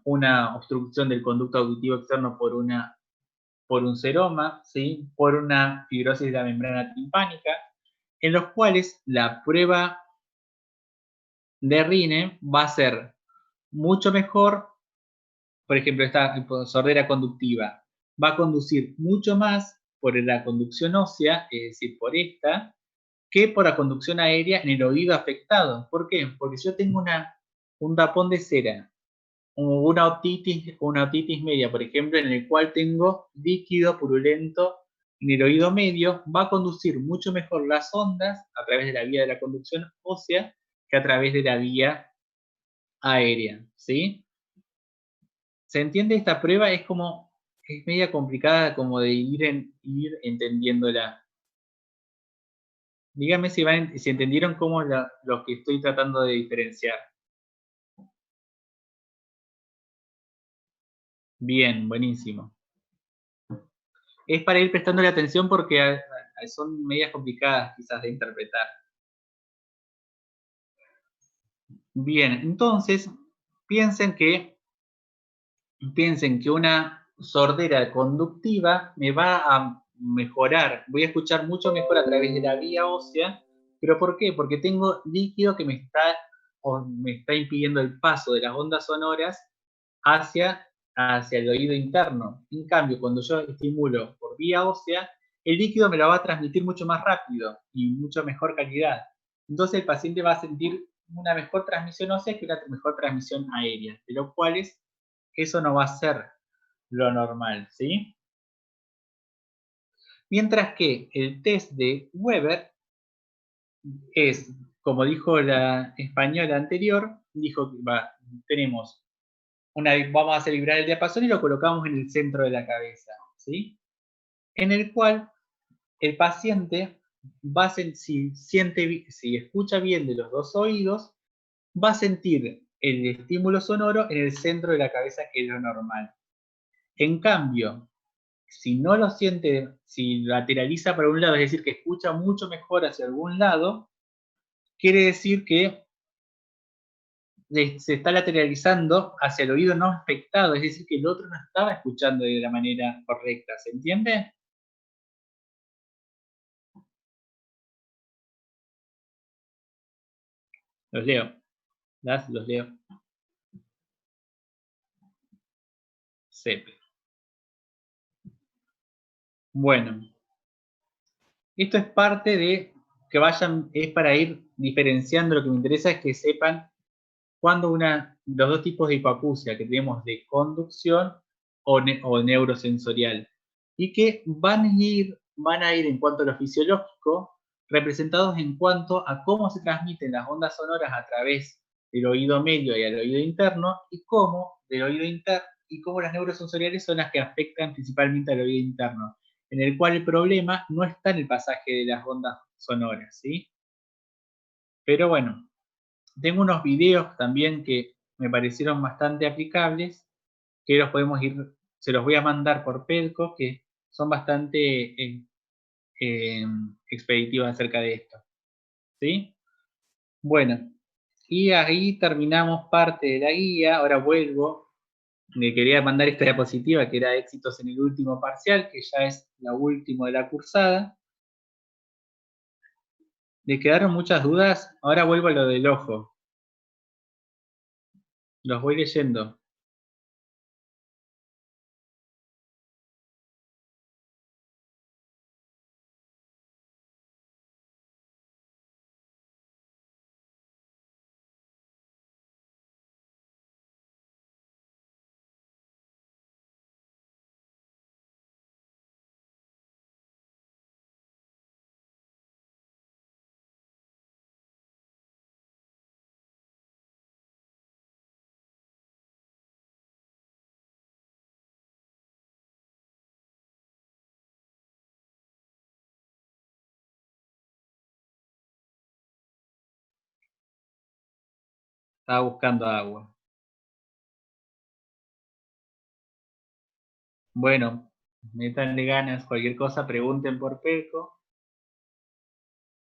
una obstrucción del conducto auditivo externo por un seroma, ¿sí? Por una fibrosis de la membrana timpánica, en los cuales la prueba de Rine va a ser mucho mejor. Por ejemplo, esta sordera conductiva va a conducir mucho más por la conducción ósea, es decir, por esta, que por la conducción aérea en el oído afectado. ¿Por qué? Porque si yo tengo un tapón de cera, una otitis media, por ejemplo, en el cual tengo líquido purulento en el oído medio, va a conducir mucho mejor las ondas a través de la vía de la conducción ósea que a través de la vía aérea, ¿sí? ¿Se entiende esta prueba? Es media complicada como de ir entendiéndola. Díganme si entendieron cómo lo que estoy tratando de diferenciar. Bien, buenísimo. Es para ir prestándole atención porque son medias complicadas quizás de interpretar. Bien, entonces piensen que una sordera conductiva me va a mejorar, voy a escuchar mucho mejor a través de la vía ósea, ¿pero por qué? Porque tengo líquido que me está impidiendo el paso de las ondas sonoras hacia el oído interno. En cambio, cuando yo estimulo por vía ósea, el líquido me lo va a transmitir mucho más rápido y mucho mejor calidad. Entonces el paciente va a sentir una mejor transmisión ósea que una mejor transmisión aérea, de lo cual eso no va a ser lo normal, ¿sí? Mientras que el test de Weber es, como dijo la española anterior, dijo que tenemos vamos a hacer vibrar el diapasón y lo colocamos en el centro de la cabeza, ¿sí? En el cual el paciente va a si escucha bien de los dos oídos, va a sentir el estímulo sonoro en el centro de la cabeza, que es lo normal. En cambio, si no lo siente, si lateraliza para un lado, es decir, que escucha mucho mejor hacia algún lado, quiere decir que se está lateralizando hacia el oído no afectado, es decir, que el otro no estaba escuchando de la manera correcta, ¿se entiende? Los leo. Los leo. Sepe. Bueno, esto es parte de que vayan, es para ir diferenciando. Lo que me interesa es que sepan cuando los dos tipos de hipoacusia que tenemos, de conducción o neurosensorial, y que van a ir en cuanto a lo fisiológico, representados en cuanto a cómo se transmiten las ondas sonoras a través del oído medio y al oído interno, y cómo las neurosensoriales son las que afectan principalmente al oído interno, en el cual el problema no está en el pasaje de las ondas sonoras, ¿sí? Pero bueno, tengo unos videos también que me parecieron bastante aplicables, que se los voy a mandar por Pelco, que son bastante expeditivos acerca de esto, ¿sí? Bueno, y ahí terminamos parte de la guía. Ahora vuelvo. Me quería mandar esta diapositiva, que era éxitos en el último parcial, que ya es la última de la cursada. ¿Le quedaron muchas dudas? Ahora vuelvo a lo del ojo. Los voy leyendo. Estaba buscando agua. Bueno, métanle ganas, cualquier cosa, pregunten por Pelco.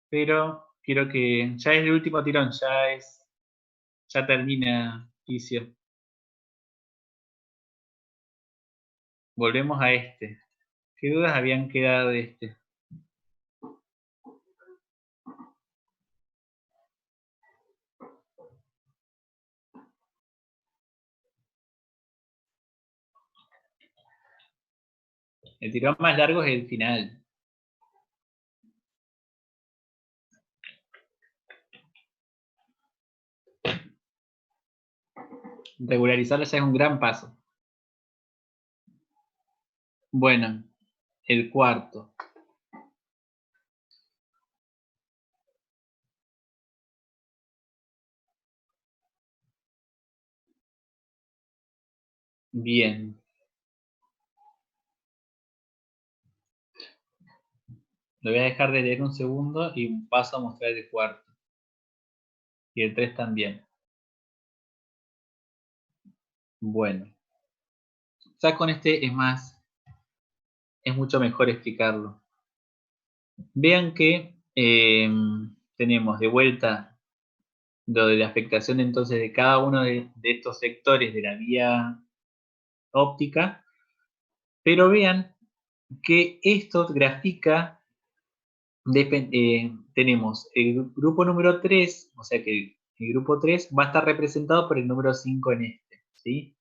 Pero quiero que ya es el último tirón, ya termina, Ticio. Volvemos a este. ¿Qué dudas habían quedado de este? El tirón más largo es el final. Regularizarlo ya es un gran paso. Bueno, el cuarto. Bien. Lo voy a dejar de leer un segundo y paso a mostrar el cuarto. Y el 3 también. Bueno. Ya con este es mucho mejor explicarlo. Vean que tenemos de vuelta lo de la afectación entonces de cada uno de estos sectores de la vía óptica, pero vean que esto grafica, tenemos el grupo número 3, o sea que el grupo 3 va a estar representado por el número 5 en este, ¿sí?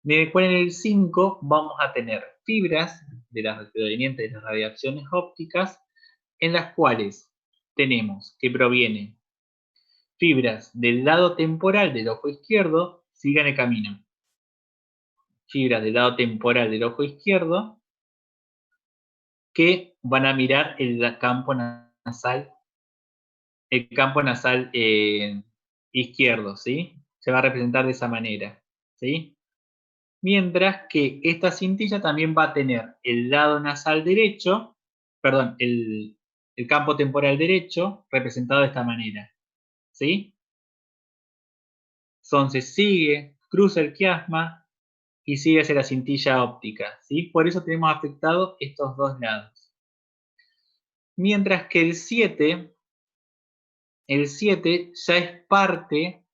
En el cual en el 5 vamos a tener fibras provenientes de las radiaciones ópticas, en las cuales tenemos que provienen fibras del lado temporal del ojo izquierdo, sigan el camino. Fibras del lado temporal del ojo izquierdo que van a mirar el campo nasal izquierdo, ¿sí? Se va a representar de esa manera. ¿sí? Mientras que esta cintilla también va a tener el lado nasal derecho, perdón, el campo temporal derecho representado de esta manera, ¿sí? Entonces sigue, cruza el quiasma y sigue hacia la cintilla óptica, ¿sí? Por eso tenemos afectados estos dos lados. Mientras que el 7 ya es parte,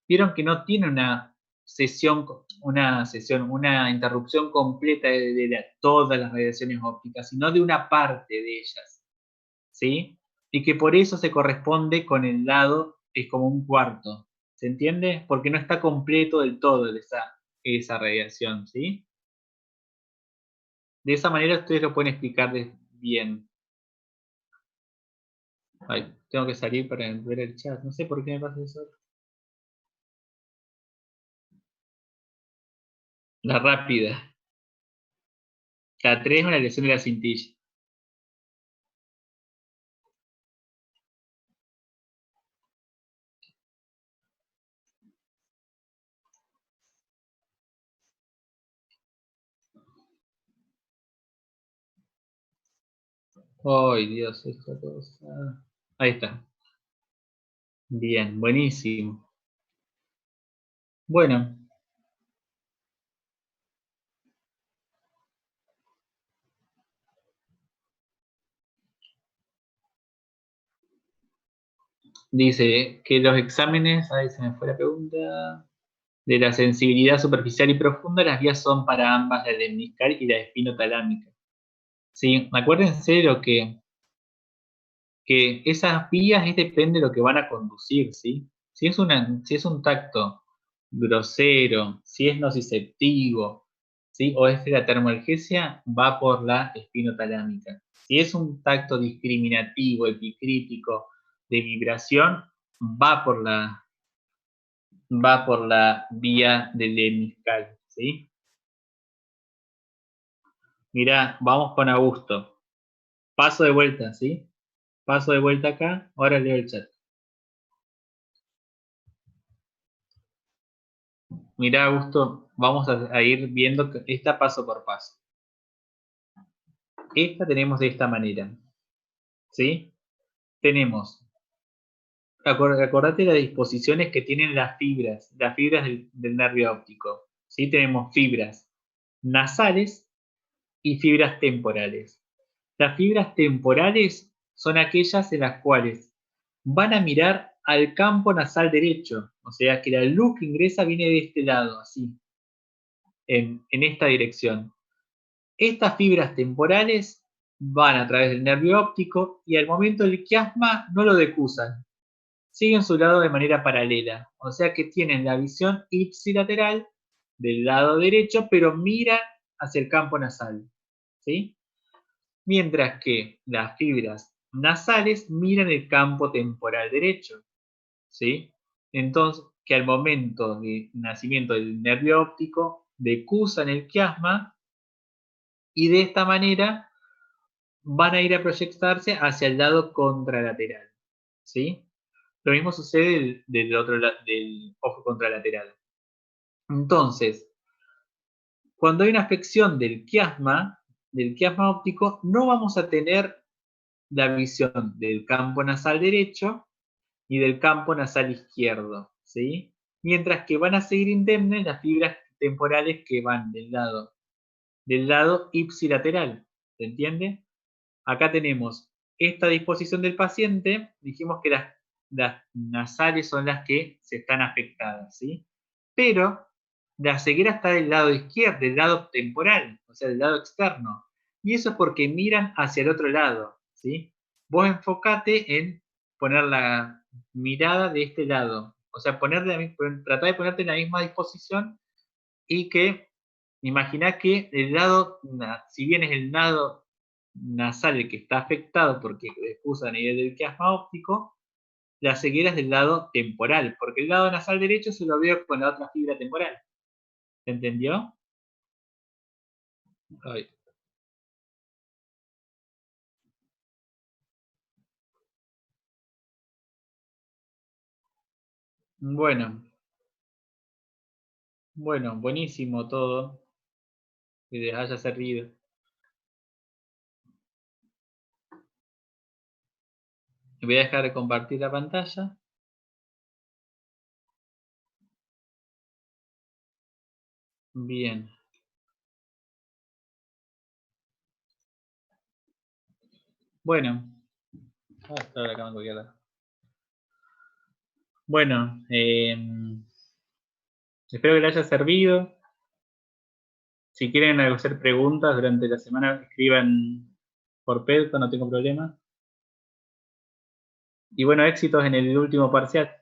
vieron que no tiene una interrupción completa de todas las radiaciones ópticas, sino de una parte de ellas, ¿sí? Y que por eso se corresponde con el lado, es como un cuarto, ¿se entiende? Porque no está completo del todo esa radiación, ¿sí? De esa manera ustedes lo pueden explicar bien. Ay, tengo que salir para ver el chat, no sé por qué me pasa eso. La rápida. La 3 es una lesión de la cintilla. Ay, Dios, esta cosa. Ahí está. Bien, buenísimo. Bueno, dice que los exámenes, ahí se me fue la pregunta, de la sensibilidad superficial y profunda, las vías son para ambas, la lemniscal y la espinotalámica. Sí, acuérdense de lo que esas vías depende de lo que van a conducir, ¿sí? Si es un tacto grosero, si es nociceptivo, ¿sí? O es de la termoalgesia, va por la espinotalámica. Si es un tacto discriminativo, epicrítico, de vibración, va por la vía del lemniscal, ¿sí? Mirá, vamos con Augusto. Paso de vuelta, ¿sí? Paso de vuelta acá, ahora leo el chat. Mirá, Augusto, vamos a ir viendo esta paso por paso. Esta tenemos de esta manera, ¿sí? Tenemos, acordate las disposiciones que tienen las fibras del nervio óptico, ¿sí? Tenemos fibras nasales y fibras temporales. Las fibras temporales son aquellas en las cuales van a mirar al campo nasal derecho, o sea que la luz que ingresa viene de este lado, así, en esta dirección. Estas fibras temporales van a través del nervio óptico y al momento del quiasma no lo decusan, siguen su lado de manera paralela, o sea que tienen la visión ipsilateral del lado derecho, pero miran hacia el campo nasal, ¿sí? Mientras que las fibras nasales miran el campo temporal derecho, ¿sí? Entonces, que al momento de nacimiento del nervio óptico decusan el quiasma y de esta manera van a ir a proyectarse hacia el lado contralateral, ¿sí? Lo mismo sucede del otro lado, del ojo contralateral. Entonces, cuando hay una afección del quiasma óptico, no vamos a tener la visión del campo nasal derecho y del campo nasal izquierdo, ¿sí? Mientras que van a seguir indemnes las fibras temporales que van del lado ipsilateral, ¿se entiende? Acá tenemos esta disposición del paciente, dijimos que las nasales son las que se están afectadas, ¿sí? Pero la ceguera está del lado izquierdo, del lado temporal, o sea, del lado externo. Y eso es porque miran hacia el otro lado, ¿sí? Vos enfocate en poner la mirada de este lado, o sea, tratar de ponerte en la misma disposición y que imaginá que si bien es el lado nasal el que está afectado porque excusa a nivel del quiasma óptico, la ceguera es del lado temporal, porque el lado nasal derecho se lo veo con la otra fibra temporal. ¿Se entendió? Ay. Bueno, Bueno, buenísimo todo. Que les haya servido. Voy a dejar de compartir la pantalla. Bien. Bueno. Está la cama en cualquier lado. Bueno, espero que les haya servido. Si quieren hacer preguntas durante la semana, escriban por Pedro, no tengo problema. Y bueno, éxitos en el último parcial.